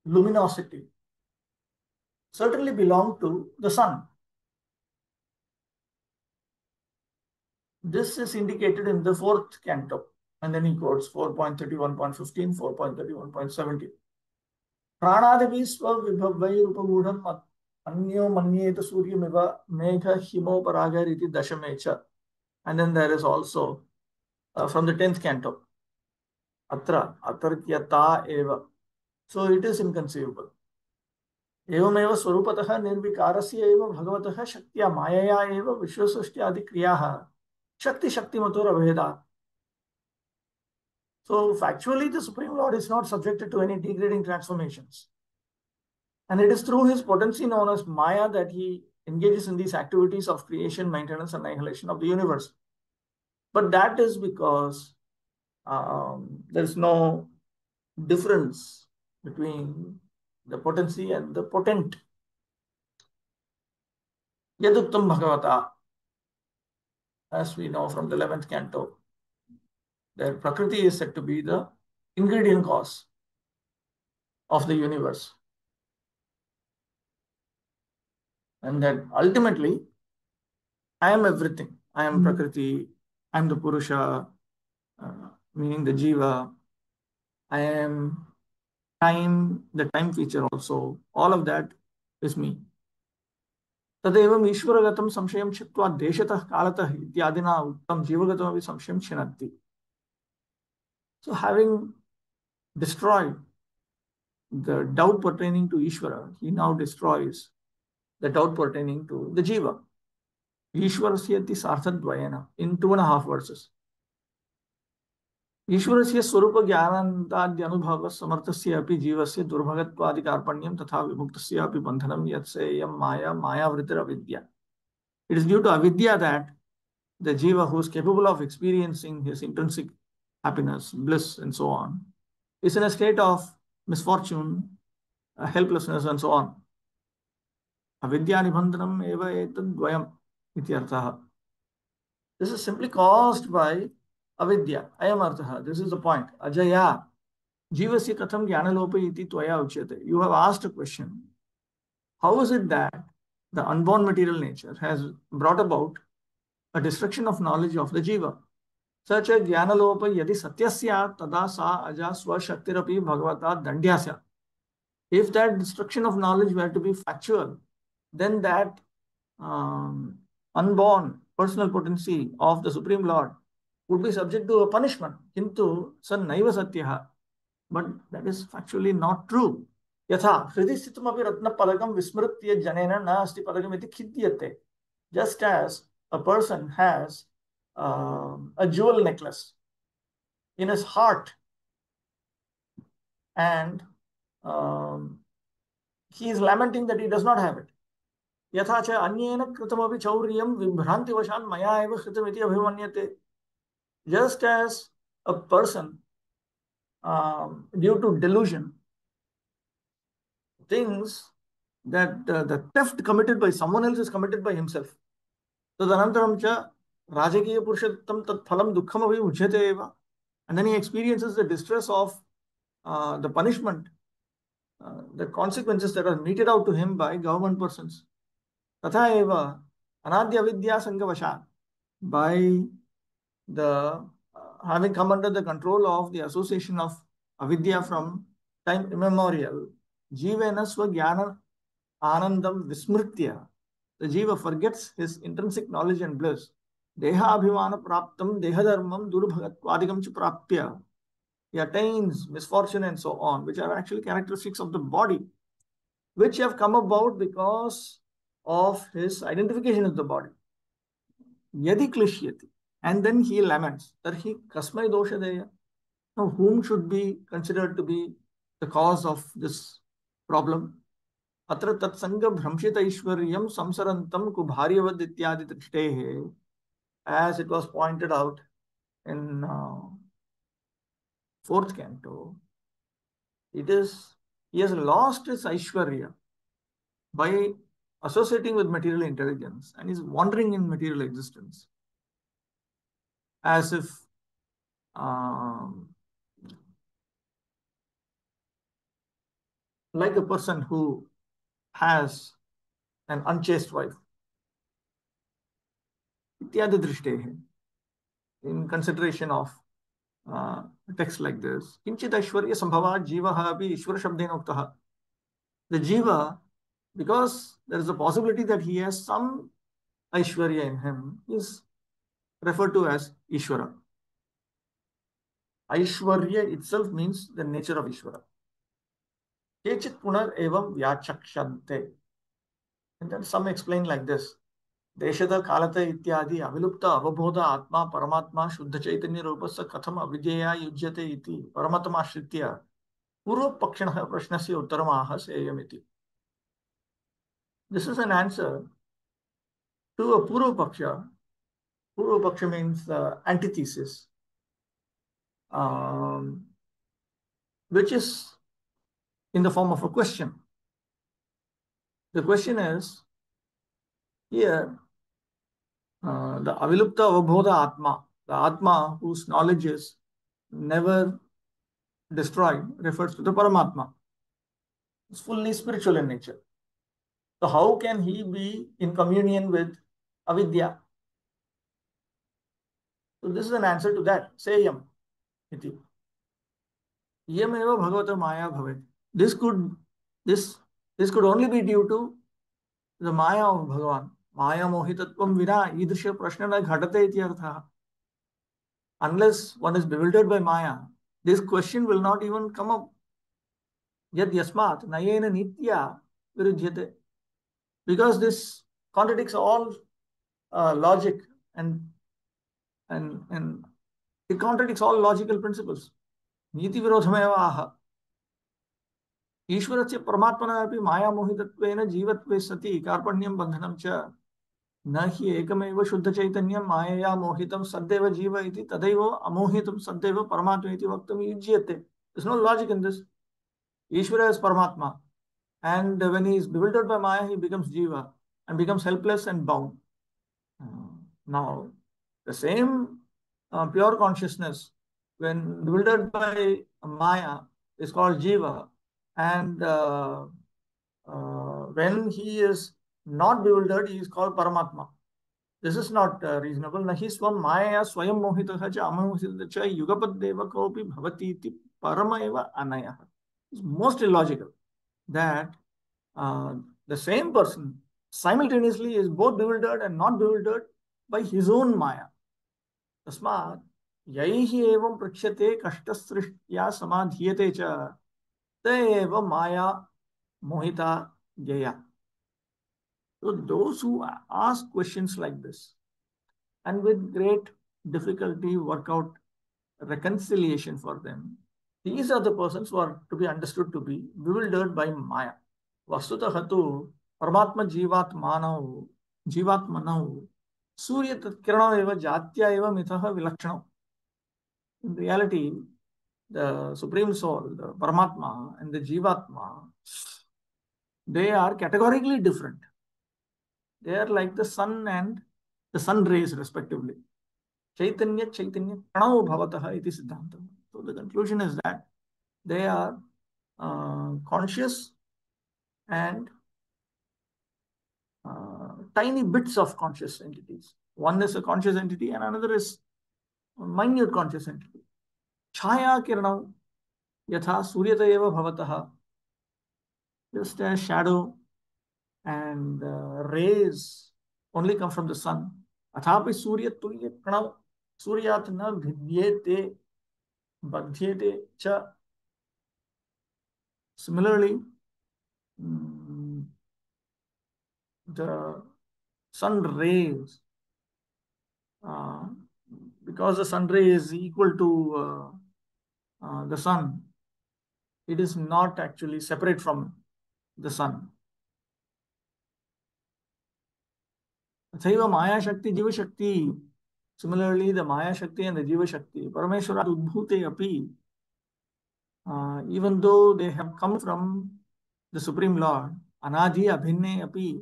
luminosity, certainly belong to the sun. This is indicated in the fourth canto, and then he quotes 4.31.15, 4.31.17. प्राणादिभिः स्वविभवैरुपगूढम् अन्यो मन्येत सूर्यमिव मेघ हिमोपरागैरिति दशमे च. And then there is also from the 10th canto, atra atarkyata eva. So it is inconceivable. एवमेव स्वरूपतः निर्विकारस्य एव भगवतः शक्त्या मायया एव विश्वसृष्ट्यादि क्रियाः शक्ति शक्तिमतोरभेदात्. So factually the Supreme Lord is not subjected to any degrading transformations. And it is through his potency known as Maya that he engages in these activities of creation, maintenance, and annihilation of the universe. But that is because there is no difference between the potency and the potent. Yaduktam Bhagavata, as we know from the 11th canto, that Prakriti is said to be the ingredient cause of the universe. And that ultimately, I am everything. I am Prakriti, I am the Purusha, meaning the Jiva. I am time, the time feature also. All of that is me. तदेवम् ईश्वरगतं संशयं छित्त्वा देशतः कालतः इत्यादिना उक्तं जीवगतमपि संशयं छिनत्ति. So having destroyed the doubt pertaining to Ishvara, he now destroys the doubt pertaining to the Jiva. Ishvarasyati sarthadvayena, in 2.5 verses. ईश्वरस्य स्वरूप ज्ञानान्ताद्यनुभव समर्थस्य अपि जीवस्य दुर्भगत्वादिकार्पण्यं तथा विमुक्तस्य अपि बन्धनं यत्सेयं माया मायावृत्तिरविद्या. It is due to avidya that the jiva who is capable of experiencing his intrinsic happiness, bliss, and so on, is in a state of misfortune, helplessness, and so on. Avidya nibandhanam eva etadvayam ityartha. This is simply caused by avidya. Ayam artha. This is the point. Ajaya. Jivasya katham jnanalopa iti tvaya uchyate. You have asked a question. How is it that the unborn material nature has brought about a destruction of knowledge of the jiva? Such a jnanalopa yadi satyasya tada sa aja swashaktirapi bhagavata dandyasya. If that destruction of knowledge were to be factual, then that unborn personal potency of the Supreme Lord would be subject to a punishment. Kintu san naiva satyaha. But that is factually not true. Yatha hridi sthitamapi ratna padakam vismritya janena na asti padakam iti khidyate. Just as a person has a jewel necklace in his heart and he is lamenting that he does not have it. यथा च अन्येन कृतमपि चौर्यं विभ्रान्तिवशात् मया एव कृतमिति अभिमन्यते. Just as a person due to delusion thinks that the theft committed by someone else is committed by himself. Tadanantaram cha rajakiya purushottam tat phalam dukkhamapi ujyate eva. And then he experiences the distress of the punishment, the consequences that are meted out to him by government persons. Tatha eva anadya vidya sangavasha, by the having come under the control of the association of avidya from time immemorial, jivena swajnana anandam vismritya, the jiva forgets his intrinsic knowledge and bliss. Deha abhimana praptam dehadharmam durbhagatvadigam ch prapya. He attains misfortune and so on, which are actually characteristics of the body, which have come about because of his identification with the body. Yadi klishyati. And then he laments, Tarhi kasmai dosha deya. Now, whom should be considered to be the cause of this problem? Atra tatsanga bhramshita ishwaryam samsarantam kubharyavad ityadi trishtehe. As it was pointed out in fourth canto, he has lost his Aishwarya by associating with material intelligence and is wandering in material existence as if like a person who has an unchaste wife. Ityadi drishte, in consideration of a text like this. Kinchit Aishwarya Sambhava Jivaha Api Ishwara Shabdena Uktaha. The Jiva, because there is a possibility that he has some Aishwarya in him, is referred to as Ishwara. Aishwarya itself means the nature of Ishwara. Kechit punar evam vyachakshante. And then some explain like this. Deshada kalata ityadi avilupta avabodha atma paramatma shuddha chaitanya rupasa katham avidyeya yujyate iti paramatma shritya purva pakshana prashnasya uttaramaha seyamiti. This is an answer to a purva paksha. Purva paksha means antithesis, which is in the form of a question. The question is here, the avilupta avabodha atma, the atma whose knowledge is never destroyed, refers to the Paramatma. It's fully spiritual in nature. So how can he be in communion with avidya? So this is an answer to that. Seyam iti. Yam eva bhagavata maya bhavet. This could only be due to the maya of Bhagavan. Maya mohitatvam vina idrisha prashnana ghatate iti artha. Unless one is bewildered by maya, this question will not even come up. Yad yasmat nayena nitya virujyate. Because this contradicts all logic and it contradicts all logical principles. Niti virodhameva aha. ईश्वरस्य परमात्मना अपि माया मोहितत्वेन जीवत्वे सति कार्पण्यं बन्धनं च न हि एकमेव शुद्ध चैतन्यं मायया मोहितं सद्देव जीव इति तदैव अमोहितं सद्देव परमात्मा इति वक्तुं युज्यते. There's no logic in this. Ishvara is Paramatma, and when he is bewildered by Maya, he becomes Jiva and becomes helpless and bound. Now, the same pure consciousness, when bewildered by Maya, is called Jiva, and when he is not bewildered, he is called Paramatma. This is not reasonable. Nahi swam maya swayam mohitaha cha amohitaha cha yugapad deva kopi bhavati iti parama eva anaya. It's most illogical that the same person simultaneously is both bewildered and not bewildered by his own maya. Tasmat yaihi evam prachyate kashtasrishtya samadhyate cha eva maya mohita jaya. So those who ask questions like this and with great difficulty work out reconciliation for them, these are the persons who are to be understood to be bewildered by Maya. Vasutah tu Paramatma Jivatmanau Surya Tatkirana eva Jatya eva Mithaha Vilakshana. In reality, the Supreme Soul, the Paramatma and the Jivatma they are categorically different. They are like the sun and the sun rays, respectively. Chaitanya Pranao Bhavataha iti Siddhantam. So the conclusion is that they are conscious and tiny bits of conscious entities. One is a conscious entity and another is a minute conscious entity. Chaya Kiranam Yatha Suryata Eva Bhavataha. Just as shadow and rays only come from the sun. Athapi Surya Tulya Pranav Suryat na bhidyete badhyete cha. Similarly, the sun rays, because the sun ray is equal to the sun, it is not actually separate from the sun. Tathaiva Maya Shakti, Jiva Shakti. Similarly, the Maya Shakti and the Jiva Shakti, Parameshwara Udbhute Api, even though they have come from the Supreme Lord, Anadi Abhinne Api,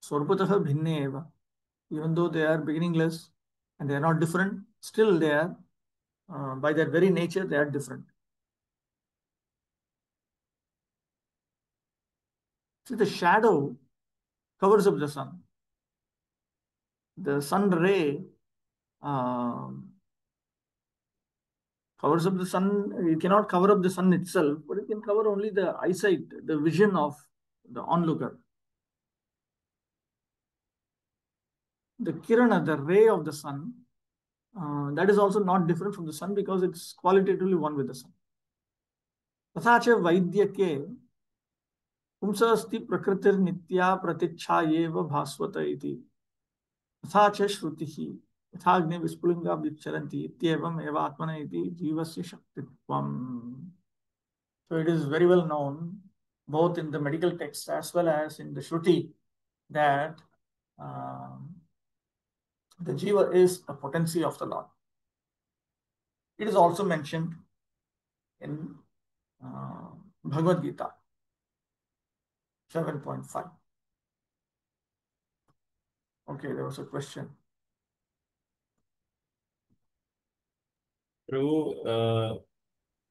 Swarpataha Bhinne Eva. Even though they are beginningless and they are not different, still they are, by their very nature, they are different. See, the shadow covers up the sun. The sun ray covers up the sun. It cannot cover up the sun itself, but it can cover only the eyesight, the vision of the onlooker. The kirana, the ray of the sun, that is also not different from the sun because it's qualitatively one with the sun. Tathacha vaidyake पुंसस्ति प्रकृतिर्नित्या प्रतिच्छा एव भास्वत इति तथा च श्रुतिः यथा अग्नि विस्फुलिंगा विचरन्ति इत्येवम् एव आत्मन इति जीवस्य शक्तित्वम्. So it is very well known both in the medical text as well as in the Shruti that the jiva is the potency of the Lord. It is also mentioned in Bhagavad Gita 7.5. Okay, there was a question. Prabhu,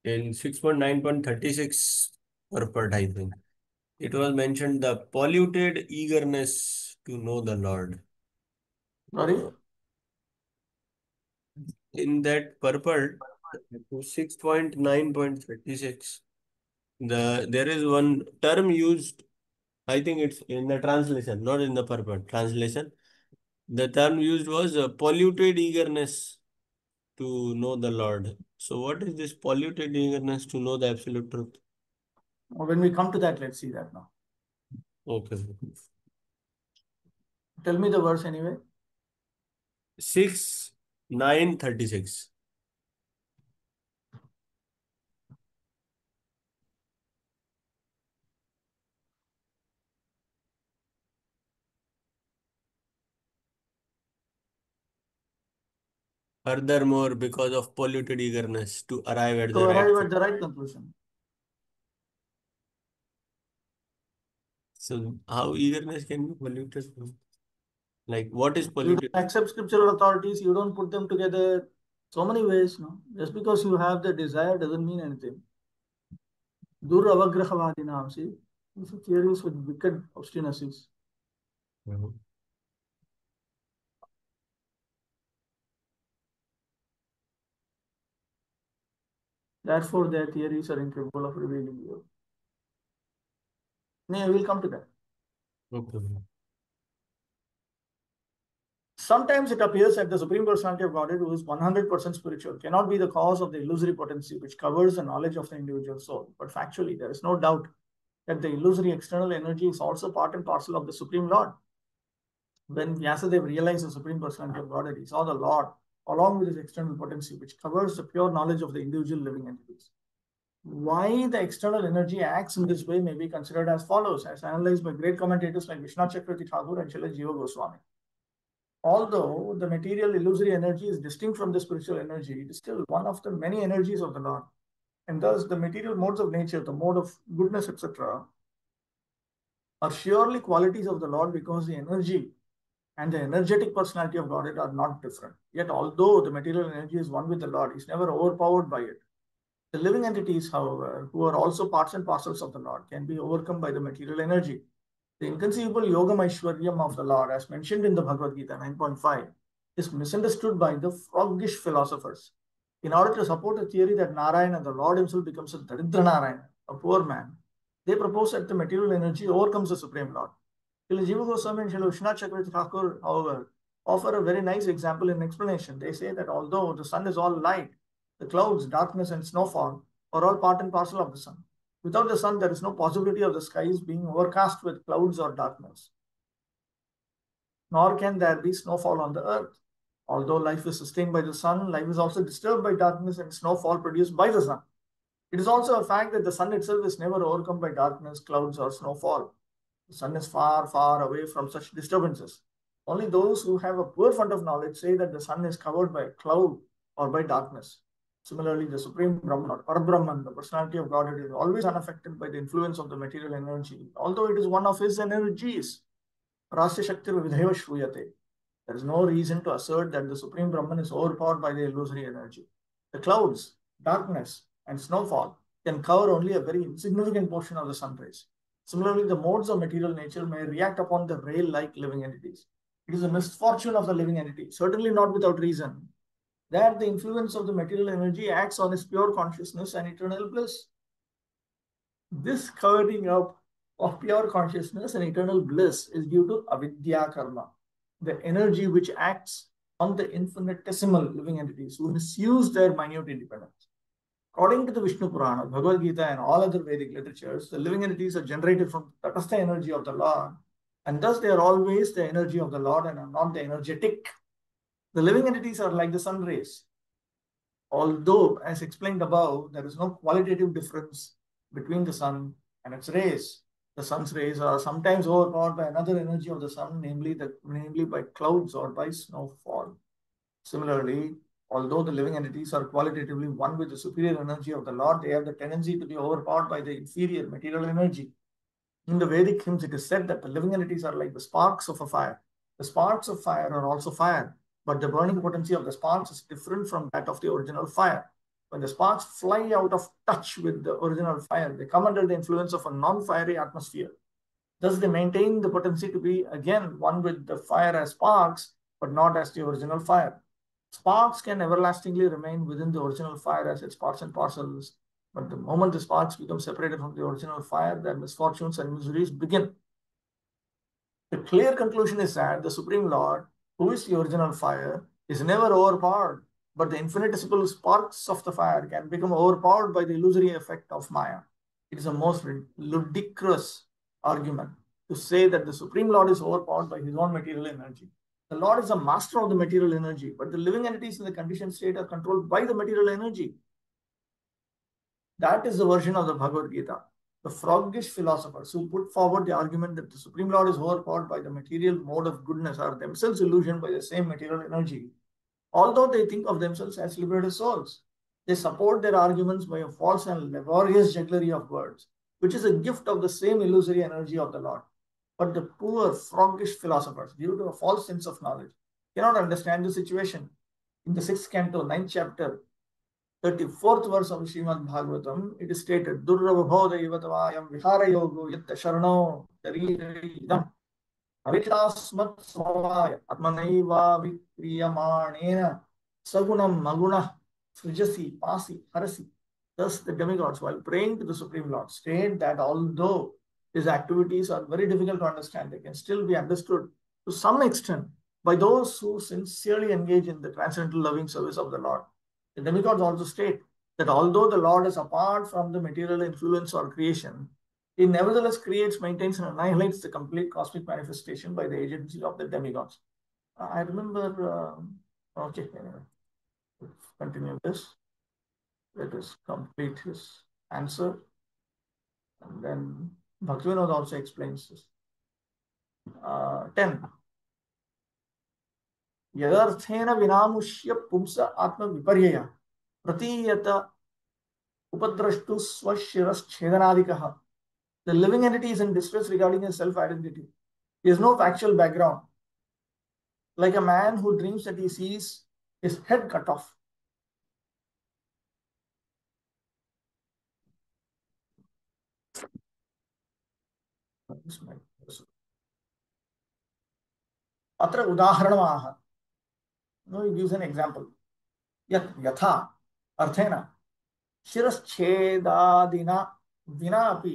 in 6.9.36 purport, I think, it was mentioned the polluted eagerness to know the Lord. Sorry? In that purport, 6.9.36, there is one term used, I think it's in the translation, not in the purport, translation. The term used was polluted eagerness to know the Lord. So what is this polluted eagerness to know the absolute truth? When we come to that, let's see that now. Okay. Tell me the verse anyway. 6.9.36. Furthermore, because of polluted eagerness to arrive at the right arrive truth. at the right conclusion. So how eagerness can be polluted? Like what is You polluted? don't accept scriptural authorities, you don't put them together. So many ways, no? Just because you have the desire doesn't mean anything. Duravagrahavadinam, see? These are theories with wicked obstinacies. Therefore, their theories are incapable of revealing you. No, we'll come to that. Okay. Sometimes it appears that the Supreme Personality of Godhead, who is 100% spiritual, cannot be the cause of the illusory potency which covers the knowledge of the individual soul. But factually, there is no doubt that the illusory external energy is also part and parcel of the Supreme Lord. When Vyasadeva realized the Supreme Personality of Godhead, he saw the Lord along with his external potency, which covers the pure knowledge of the individual living entities. Why the external energy acts in this way may be considered as follows, as analyzed by great commentators like Vishwanath Chakravarti Thakur and Srila Jiva Goswami. Although the material illusory energy is distinct from the spiritual energy, it is still one of the many energies of the Lord. And thus, the material modes of nature, the mode of goodness, etc., are surely qualities of the Lord, because the energy and the energetic personality of Godhead are not different. Yet, although the material energy is one with the Lord, is never overpowered by it. The living entities, however, who are also parts and parcels of the Lord, can be overcome by the material energy. The inconceivable Yogam Aishwaryam of the Lord, as mentioned in the Bhagavad Gita 9.5, is misunderstood by the froggish philosophers. In order to support the theory that Narayana, the Lord himself, becomes a Daridra Narayana, a poor man, they propose that the material energy overcomes the Supreme Lord. Srila Jiva Goswami and Srila Vishwanath Chakravarti Thakur, however, offer a very nice example in explanation. They say that although the sun is all light, the clouds, darkness, and snowfall are all part and parcel of the sun. Without the sun, there is no possibility of the skies being overcast with clouds or darkness. Nor can there be snowfall on the earth. Although life is sustained by the sun, life is also disturbed by darkness and snowfall produced by the sun. It is also a fact that the sun itself is never overcome by darkness, clouds, or snowfall. The sun is far, far away from such disturbances. Only those who have a poor fund of knowledge say that the sun is covered by a cloud or by darkness. Similarly, the Supreme Brahman or Parabrahman, the personality of Godhead, is always unaffected by the influence of the material energy, although it is one of his energies. Rasya Shakti Vidheva Shruyate. There is no reason to assert that the Supreme Brahman is overpowered by the illusory energy. The clouds, darkness, and snowfall can cover only a very insignificant portion of the sun rays. Similarly, the modes of material nature may react upon the rail-like living entities. It is a misfortune of the living entity, certainly not without reason, that the influence of the material energy acts on his pure consciousness and eternal bliss. This covering up of pure consciousness and eternal bliss is due to avidya karma, the energy which acts on the infinitesimal living entities who misuse their minute independence. According to the Vishnu Purana, Bhagavad Gita, and all other Vedic literatures, the living entities are generated from the Tatastha energy of the Lord, and thus they are always the energy of the Lord and are not the energetic. The living entities are like the sun rays. Although, as explained above, there is no qualitative difference between the sun and its rays. The sun's rays are sometimes overpowered by another energy of the sun, namely by clouds or by snowfall. Similarly, although the living entities are qualitatively one with the superior energy of the Lord, they have the tendency to be overpowered by the inferior material energy. In the Vedic hymns, it is said that the living entities are like the sparks of a fire. The sparks of fire are also fire, but the burning potency of the sparks is different from that of the original fire. When the sparks fly out of touch with the original fire, they come under the influence of a non-fiery atmosphere. Thus, they maintain the potency to be again one with the fire as sparks, but not as the original fire. Sparks can everlastingly remain within the original fire as its parts and parcels, but the moment the sparks become separated from the original fire, their misfortunes and miseries begin. The clear conclusion is that the Supreme Lord, who is the original fire, is never overpowered, but the infinitesimal sparks of the fire can become overpowered by the illusory effect of Maya. It is a most ludicrous argument to say that the Supreme Lord is overpowered by his own material energy. The Lord is a master of the material energy, but the living entities in the conditioned state are controlled by the material energy. That is the version of the Bhagavad Gita. The froggish philosophers who put forward the argument that the Supreme Lord is overpowered by the material mode of goodness are themselves illusioned by the same material energy. Although they think of themselves as liberated souls, they support their arguments by a false and laborious jugglery of words, which is a gift of the same illusory energy of the Lord. But the poor, froggish philosophers, due to a false sense of knowledge, cannot understand the situation. In the 6th canto, 9th chapter, 34th verse of Srimad Bhagavatam, it is stated, Durrabhodha Ivatavayam Vihara Yogo Yatta Sharano Taridam Avitasmat Samavaya Atmanaiva Vikriyamanena Sagunam Maguna Srijasi Pasi Harasi. Thus, the demigods, while praying to the Supreme Lord, state that although his activities are very difficult to understand, they can still be understood to some extent by those who sincerely engage in the transcendental loving service of the Lord. The demigods also state that although the Lord is apart from the material influence or creation, he nevertheless creates, maintains, and annihilates the complete cosmic manifestation by the agency of the demigods. I remember, okay, anyway, let's continue this. Let us complete his answer. And then Bhaktivinoda also explains this. 10. Yadarthena vinamushya pumsa atma viparyaya pratiyata upadrashtu swashiras chhedanadikaha The living entity is in distress regarding his self-identity. He has no factual background. Like a man who dreams that he sees his head cut off. Atra udaharanamaha. No, he gives an example. Yat yatha arthena शिरश्छेदादिना विना अपि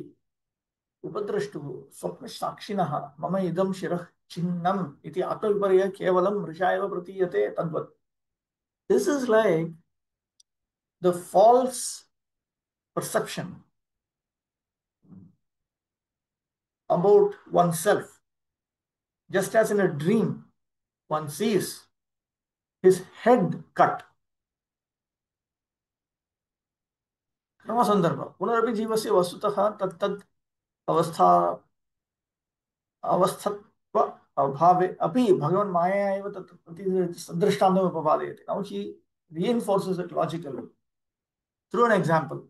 उपद्रष्टुः स्वप्नसाक्षिणः मम इदं शिरः छिन्नम् इति आत्मविपर्यय केवलं मृषा एव प्रतीयते तद्वत्. This is like the false perception about oneself. Just as in a dream, one sees his head cut. क्रमसन्दर्भ पुनरपि जीवस्य वस्तुतः तत्तद् अवस्था अवस्थत्व अभावे अपि भगवान माया एव तत् दृष्टान्तम् उपपादयति. Now he reinforces it logically through an example.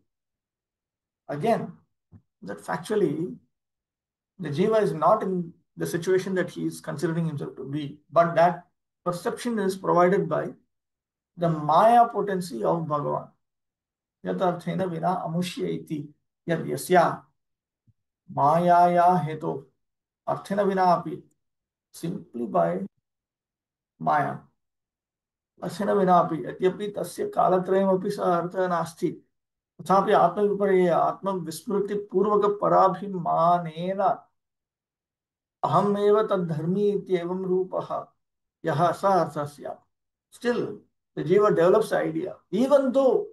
Again, that factually the jiva is not in the situation that he is considering himself to be, but that perception is provided by the maya potency of Bhagavan. Yat arthena vina amushya iti yad yasya mayaya hetu arthena vina api, simply by maya. असेन विनापि यद्यपि तस्य कालत्रयमपि सः अर्थः नास्ति तथापि आत्मविपर्यय आत्मविस्मृति पूर्वक पराभिमानेन अहमेव तद्धर्मी इत्येवं रूपः यः स अर्थः स्यात्. Still, the jiva develops the idea, even though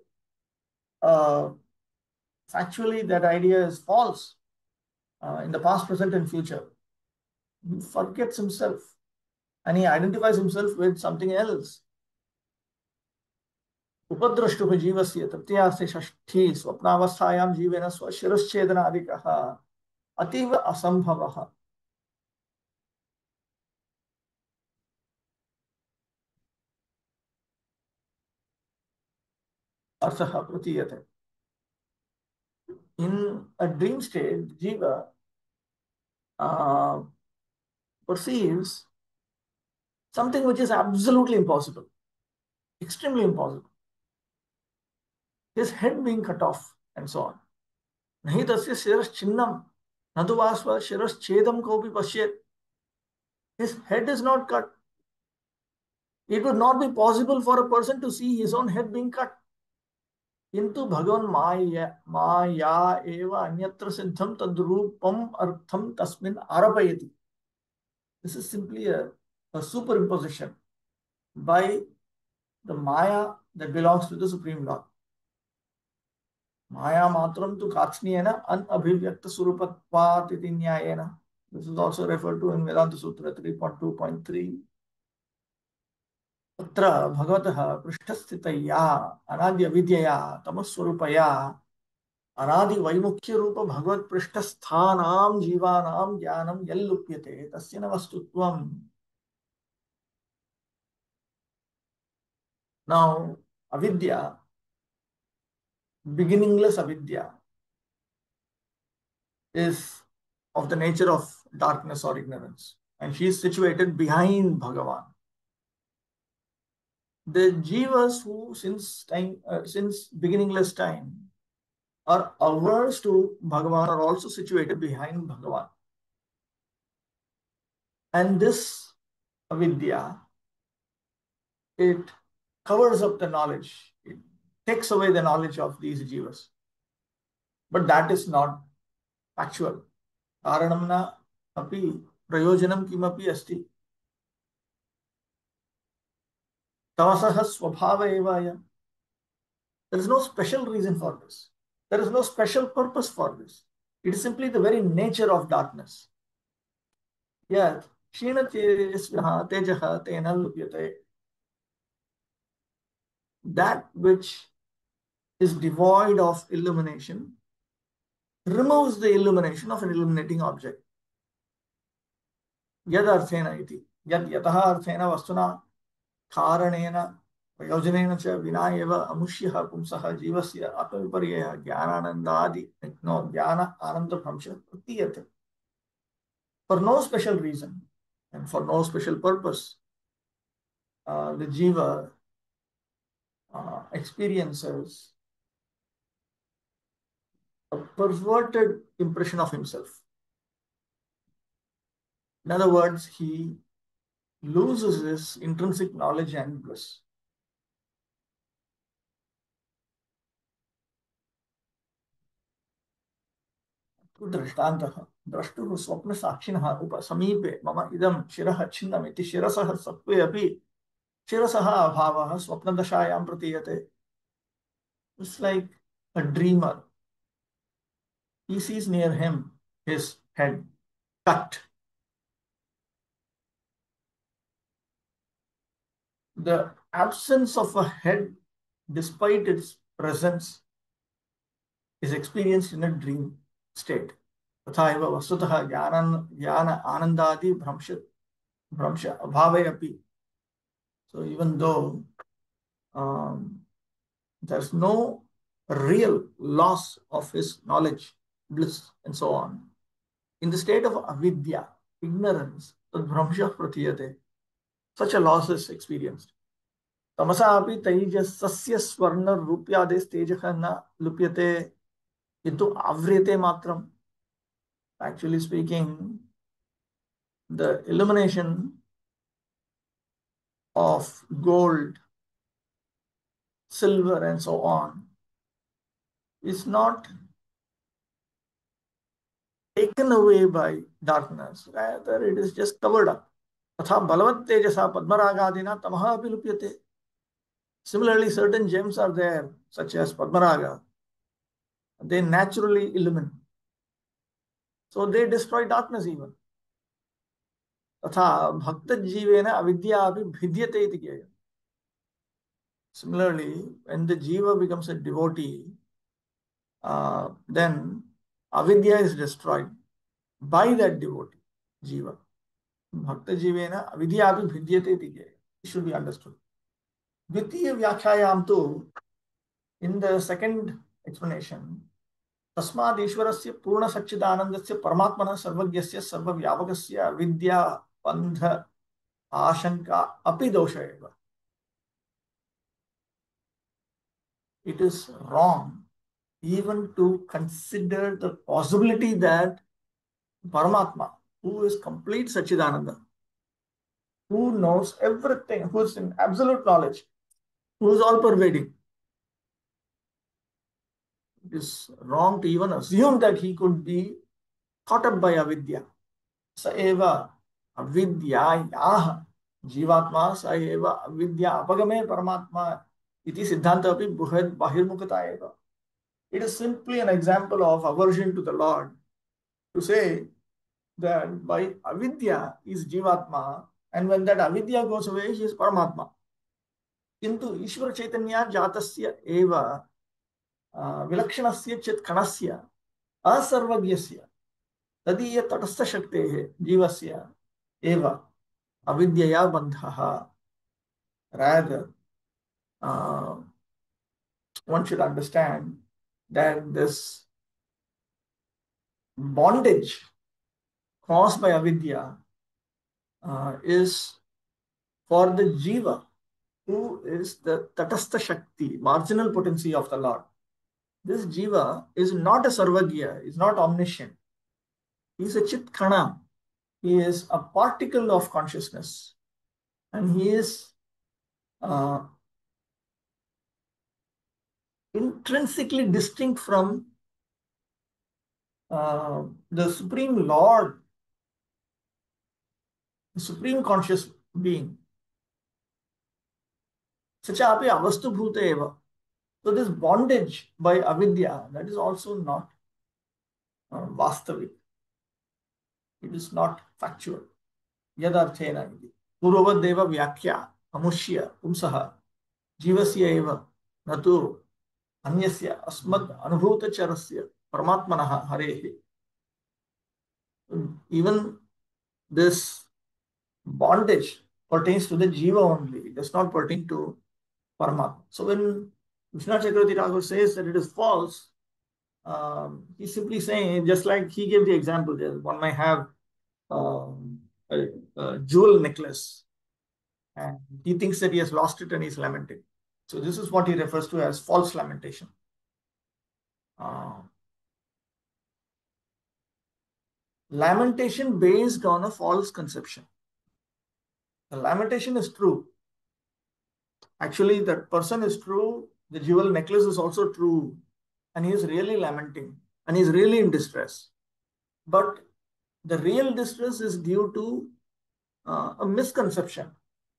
factually that idea is false in the past, present, and future. He forgets himself and he identifies himself with something else. उपद्रष्टुः जीवस्य तृतीयार्थे षष्ठी स्वप्नावस्थायां जीवेन स्वशिरश्छेदनादिकः अतीव असंभवः. अर्थः प्रतीयते. In a dream state, jiva perceives something which is absolutely impossible, extremely impossible. His head being cut off and so on. नहीं तस्य शिरश्छिन्नं न तु वा स्वशिरश्छेदं कोऽपि पश्येत्. His head is not cut. It would not be possible for a person to see his own head being cut. किंतु भगवान माया एव अन्यत्र सिद्धं तद्रूपम अर्थम तस्मिन् आरोपयति. This is simply a superimposition by the maya that belongs to the Supreme Lord. Maya matram tu kachniyena anabhivyakta surupatvat iti nyayena. This is also referred to in Vedanta Sutra 3.2.3. तत्र भगवतः पृष्ठस्थितया अनाद्य विद्यया तमस्वरूपया अनादि वैमुख्य रूप भगवत पृष्ठस्थानां जीवानां ज्ञानं यल्लुप्यते तस्य न वस्तुत्वम्. Now, avidya, beginningless avidya, is of the nature of darkness or ignorance, and she is situated behind Bhagavan. The jivas who since beginningless time are averse to Bhagavan are also situated behind Bhagavan. And this avidya, it covers up the knowledge. It takes away the knowledge of these jivas. But that is not factual. Karanam na api prayojanam kimapi asti. Tavasaha swabhava evaya. There is no special reason for this. There is no special purpose for this. It is simply the very nature of darkness. Yet, Shinatesvaha tejaha tena lupyate. That which is devoid of illumination removes the illumination of an illuminating object. Yad arthena iti. Yad yataha arthena vastuna karanena प्रयोजनेन च विना एव अमुष्यः पुंसः जीवस्य आत्मविपर्ययः ज्ञानानन्दादि no ज्ञान आनन्दभ्रंशः प्रतीयते. For no special reason and for no special purpose, the jiva experiences a perverted impression of himself. In other words, he loses his intrinsic knowledge and bliss. दृष्टान्तः द्रष्टुः स्वप्नसाक्षिणः समीपे मम इदं शिरः छिन्नमिति शिरसः सत्त्वे अपि शिरसः अभावः स्वप्नदशायां प्रतीयते. It's like a dreamer. He sees near him his head cut. The absence of a head, despite its presence, is experienced in a dream state. तथा एव वस्तुतः ज्ञान आनन्दादि भ्रंश अभावे अपि. So even though there's no real loss of his knowledge, bliss, and so on, in the state of avidya, ignorance, tad bhramsha pratiyate, such a loss is experienced. तमसा अपि तैजसस्य स्वर्ण रूप्यादेश तेजः न लुप्यते किन्तु आव्रियते मात्रम्. Actually speaking, the illumination of gold, silver, and so on is not taken away by darkness. Rather, it is just covered up. तथा बलवत् तेजसा पद्मरागादिना तमः अपि लुप्यते. Similarly, certain gems are there, such as Padmaraga. They naturally illumine. So they destroy darkness even. तथा भक्तजीवेन अविद्या अपि भिद्यते इति ज्ञेयम्. Similarly, when the jiva becomes a devotee, then avidya is destroyed by that devotee, jiva. Bhakta-jivena avidya api bhidyate iti ज्ञेयम्. It should be understood. Dvitiya vyakhayam tu, in the second explanation, तस्माद् ईश्वरस्य पूर्ण सच्चिदानन्दस्य परमात्मनः सर्वज्ञस्य सर्वव्यापकस्य विद्या बन्ध आशंका अपि दोष एव. It is wrong even to consider the possibility that Paramatma, who is complete Sachidananda, who knows everything, who is in absolute knowledge, who is all pervading, it is wrong to even assume that he could be caught up by avidya. Sa eva avidyayah jivatma sa eva avidya apagame paramatma iti siddhanta api bahirmukata eva. It is simply an example of aversion to the Lord to say that by avidya is jivatma, and when that avidya goes away, he is paramatma. Kintu Ishvara Chaitanya jatasya eva विलक्षणस्य चित् कणस्य असर्वज्ञस्य तदीय तटस्थ शक्तेः जीवस्य एव अविद्यया बन्धः. Rather, one should understand that this bondage caused by avidya is for the jiva, who is the tatastha shakti, marginal potency of the Lord. This jiva is not a sarvagya, is not omniscient. He is a chit khana. He is a particle of consciousness, and he is intrinsically distinct from the Supreme Lord, the Supreme Conscious Being. Sachapi avastu bhuta eva. So this bondage by avidya, that is also not vastavik. It is not factual. Yadarthena iti. Purvadeva vyakhya amushya pumsaha jivasya eva natu anyasya asmad anubhuta charasya paramatmanaha harehi. Even this bondage pertains to the jiva only. It does not pertain to Paramatma. So when Vishnu Chakravarti Thakur says that it is false, he's simply saying, just like he gave the example there, one may have um, a jewel necklace and he thinks that he has lost it and he's lamenting. So this is what he refers to as false lamentation. Lamentation based on a false conception. The lamentation is true. Actually, that person is true. The jewel necklace is also true. And he is really lamenting and he is really in distress. But the real distress is due to a misconception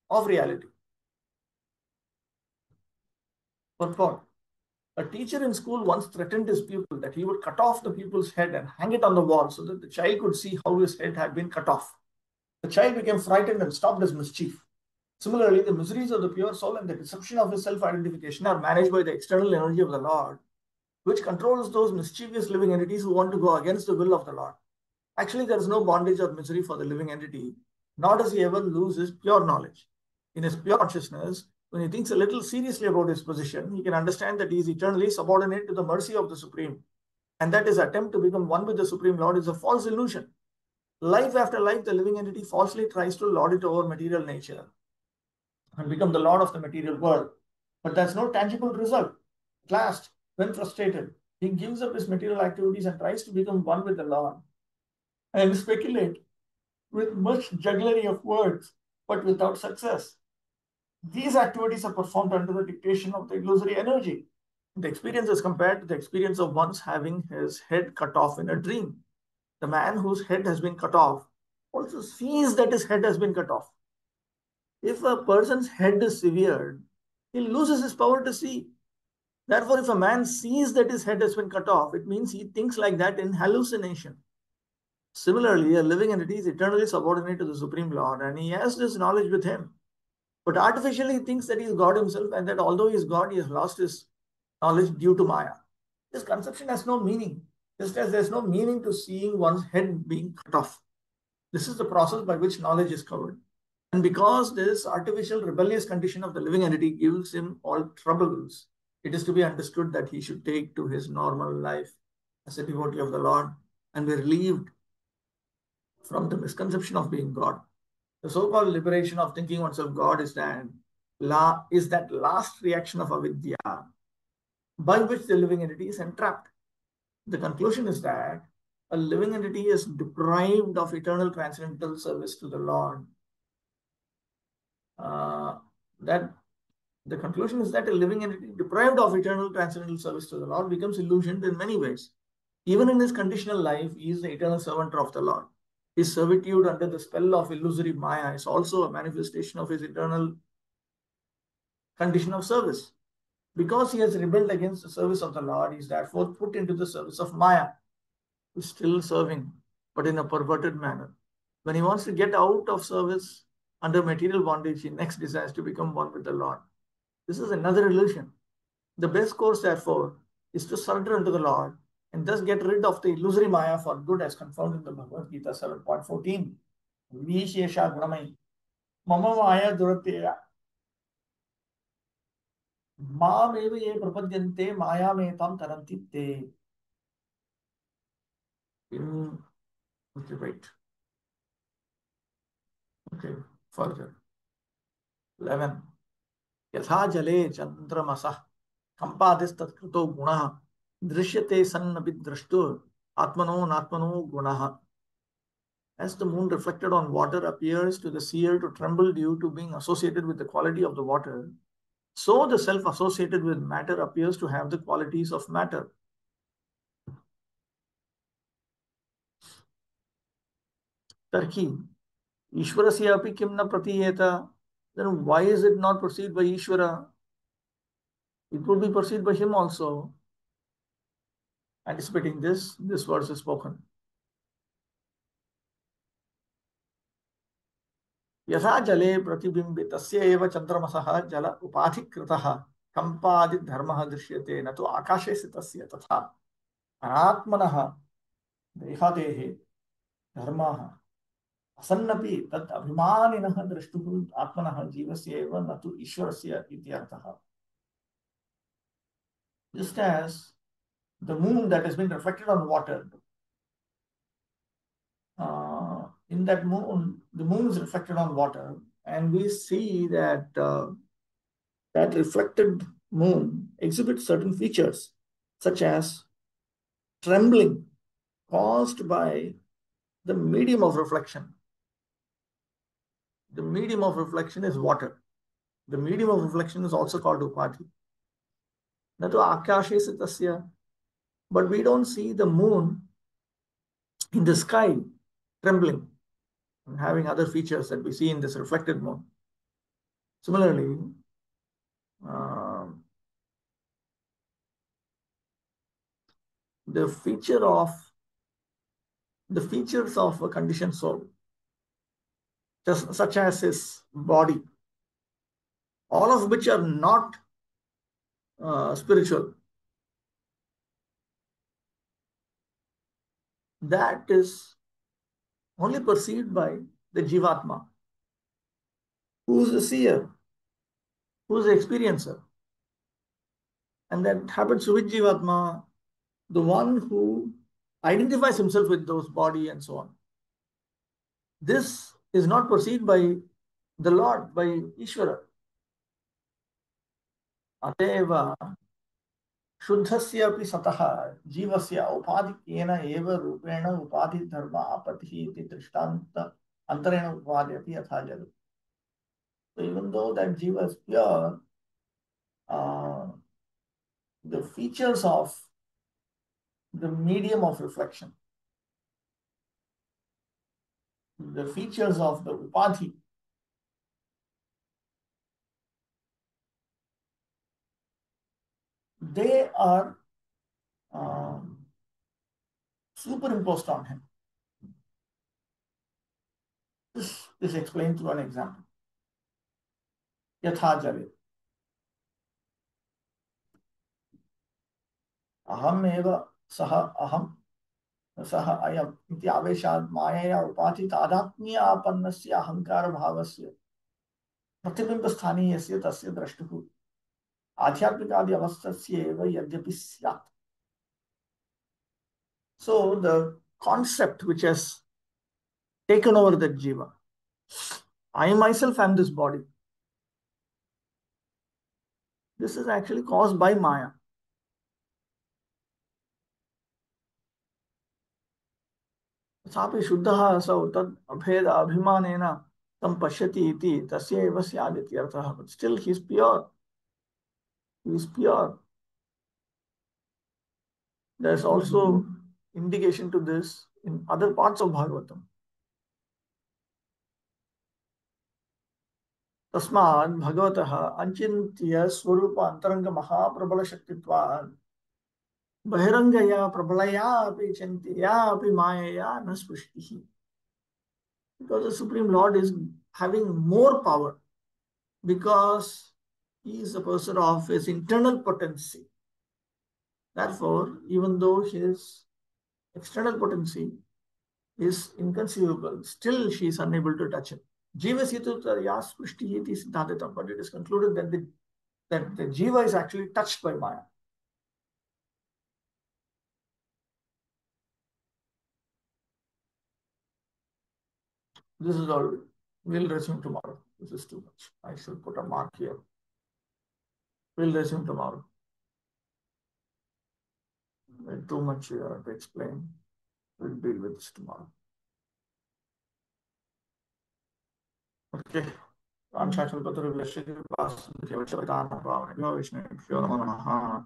of reality. For a teacher in school once threatened his pupil that he would cut off the pupil's head and hang it on the wall so that the child could see how his head had been cut off. The child became frightened and stopped his mischief. Similarly, the miseries of the pure soul and the deception of his self-identification are managed by the external energy of the Lord, which controls those mischievous living entities who want to go against the will of the Lord. Actually, there is no bondage or misery for the living entity, nor does he ever lose his pure knowledge. In his pure consciousness, when he thinks a little seriously about his position, he can understand that he is eternally subordinate to the mercy of the Supreme, and that his attempt to become one with the Supreme Lord is a false illusion. Life after life, the living entity falsely tries to lord it over material nature and become the lord of the material world. But there's no tangible result. At last, when frustrated, he gives up his material activities and tries to become one with the Lord and speculate with much jugglery of words, but without success. These activities are performed under the dictation of the illusory energy. The experience is compared to the experience of once having his head cut off in a dream. The man whose head has been cut off also sees that his head has been cut off. If a person's head is severed, he loses his power to see. Therefore, if a man sees that his head has been cut off, it means he thinks like that in hallucination. Similarly, a living entity is eternally subordinate to the Supreme Lord and he has this knowledge with him. But artificially, he thinks that he is God himself and that although he is God, he has lost his knowledge due to Maya. This conception has no meaning, just as there's no meaning to seeing one's head being cut off. This is the process by which knowledge is covered. And because this artificial rebellious condition of the living entity gives him all troubles, it is to be understood that he should take to his normal life as a devotee of the Lord and be relieved from the misconception of being God. The so-called liberation of thinking oneself God is that last reaction of avidya by which the living entity is entrapped. The conclusion is that a living entity is deprived of eternal transcendental service to the Lord. That the conclusion is that a living entity deprived of eternal transcendental service to the Lord becomes illusioned in many ways. Even in his conditional life, he is the eternal servant of the Lord. His servitude under the spell of illusory Maya is also a manifestation of his eternal condition of service. Because he has rebelled against the service of the Lord, he is therefore put into the service of Maya, who is still serving, but in a perverted manner. When he wants to get out of service under material bondage, he next desires to become one with the Lord. This is another illusion. The best course, therefore, is to surrender unto the Lord and thus get rid of the illusory Maya for good, as confirmed in the Bhagavad Gita 7.14. Vishesha Gunamai Mama Maya Durateya Mameva ye prapadyante Maya metam taranti te. Okay, wait. Okay, further. 11. यथा जले चंद्रमसः कंपादिस्तत्कृतो गुणः दृश्यते सन्नपि द्रष्टुर आत्मनो नात्मनो गुणः. As the moon reflected on water appears to the seer to tremble due to being associated with the quality of the water, so the self associated with matter appears to have the qualities of matter. Tarki, Ishwarasya api kim na pratiyeta. Then why is it not perceived by Ishvara? It would be perceived by him also. Anticipating this verse is spoken. यथा जले प्रतिबिंबितस्य एव चंद्रमसः जल उपाधिकृतः कंपादि धर्मः दृश्यते न तो आकाशे स्थितस्य तथा अनात्मनः देहादेः धर्मः असन्नपि तत् अभिमानिनः द्रष्टुः आत्मनः जीवस्य एव न तो ईश्वरस्य इति अर्थः. Just as the moon that has been reflected on water, in that moon, the moon is reflected on water, and we see that that reflected moon exhibits certain features, such as trembling caused by the medium of reflection. The medium of reflection is water. The medium of reflection is also called upadhi. Natu akashe sitasya, but we don't see the moon in the sky trembling and having other features that we see in this reflected moon. Similarly, the features of a conditioned soul, just such as his body, all of which are not spiritual, that is only perceived by the jivatma, who is the seer, who is the experiencer. And that happens with jivatma, the one who identifies himself with those body and so on. This is not perceived by the Lord, by Ishvara. Ateva शुद्धस्य अपि सतः जीवस्य उपाधिकेन एव रूपेण उपाधि धर्म आपत्तिः इति दृष्टान्त अंतरेण उपाधि अपि यथा जगत्. So even though that jiva is pure, the features of the medium of reflection, the features of the upadhi, they are superimposed on him. This is explained through an example. Yatha jale. Aham eva saha aham सह अयम् इति आवेशात् मायया उपाधि तादात्म्य आपन्नस्य अहंकार भावस्य प्रतिबिंब स्थानीयस्य तस्य द्रष्टुः आध्यात्मिकादि अवस्थस्य एव यद्यपि स्यात्. So the concept which has taken over the jiva, I myself am this body, this is actually caused by maya. तथापि शुद्धः असौ तद् अभेद अभिमानेन तं पश्यति इति तस्य एव स्यात् इति अर्थः. But still he is pure. He is pure. There is also indication to this in other parts of Bhagavatam. तस्मात् भगवतः अचिन्त्य स्वरूप अंतरंग महाप्रबल शक्तित्वात् बहिरंगया प्रबलया अपि चिन्त्या अपि मायया न स्पृष्टिः. Because the Supreme Lord is having more power, because he is a person of his internal potency. Therefore, even though his external potency is inconceivable, still she is unable to touch him. Jiva situtarya sprushti iti siddhantam, but it is concluded that the jiva is actually touched by maya. This is all. We'll resume tomorrow. This is too much. I should put a mark here. We'll resume tomorrow. Too much here to explain. We'll deal with this tomorrow. Okay. Anshachal Patru Vishnu Vas, Vishnu Namaha.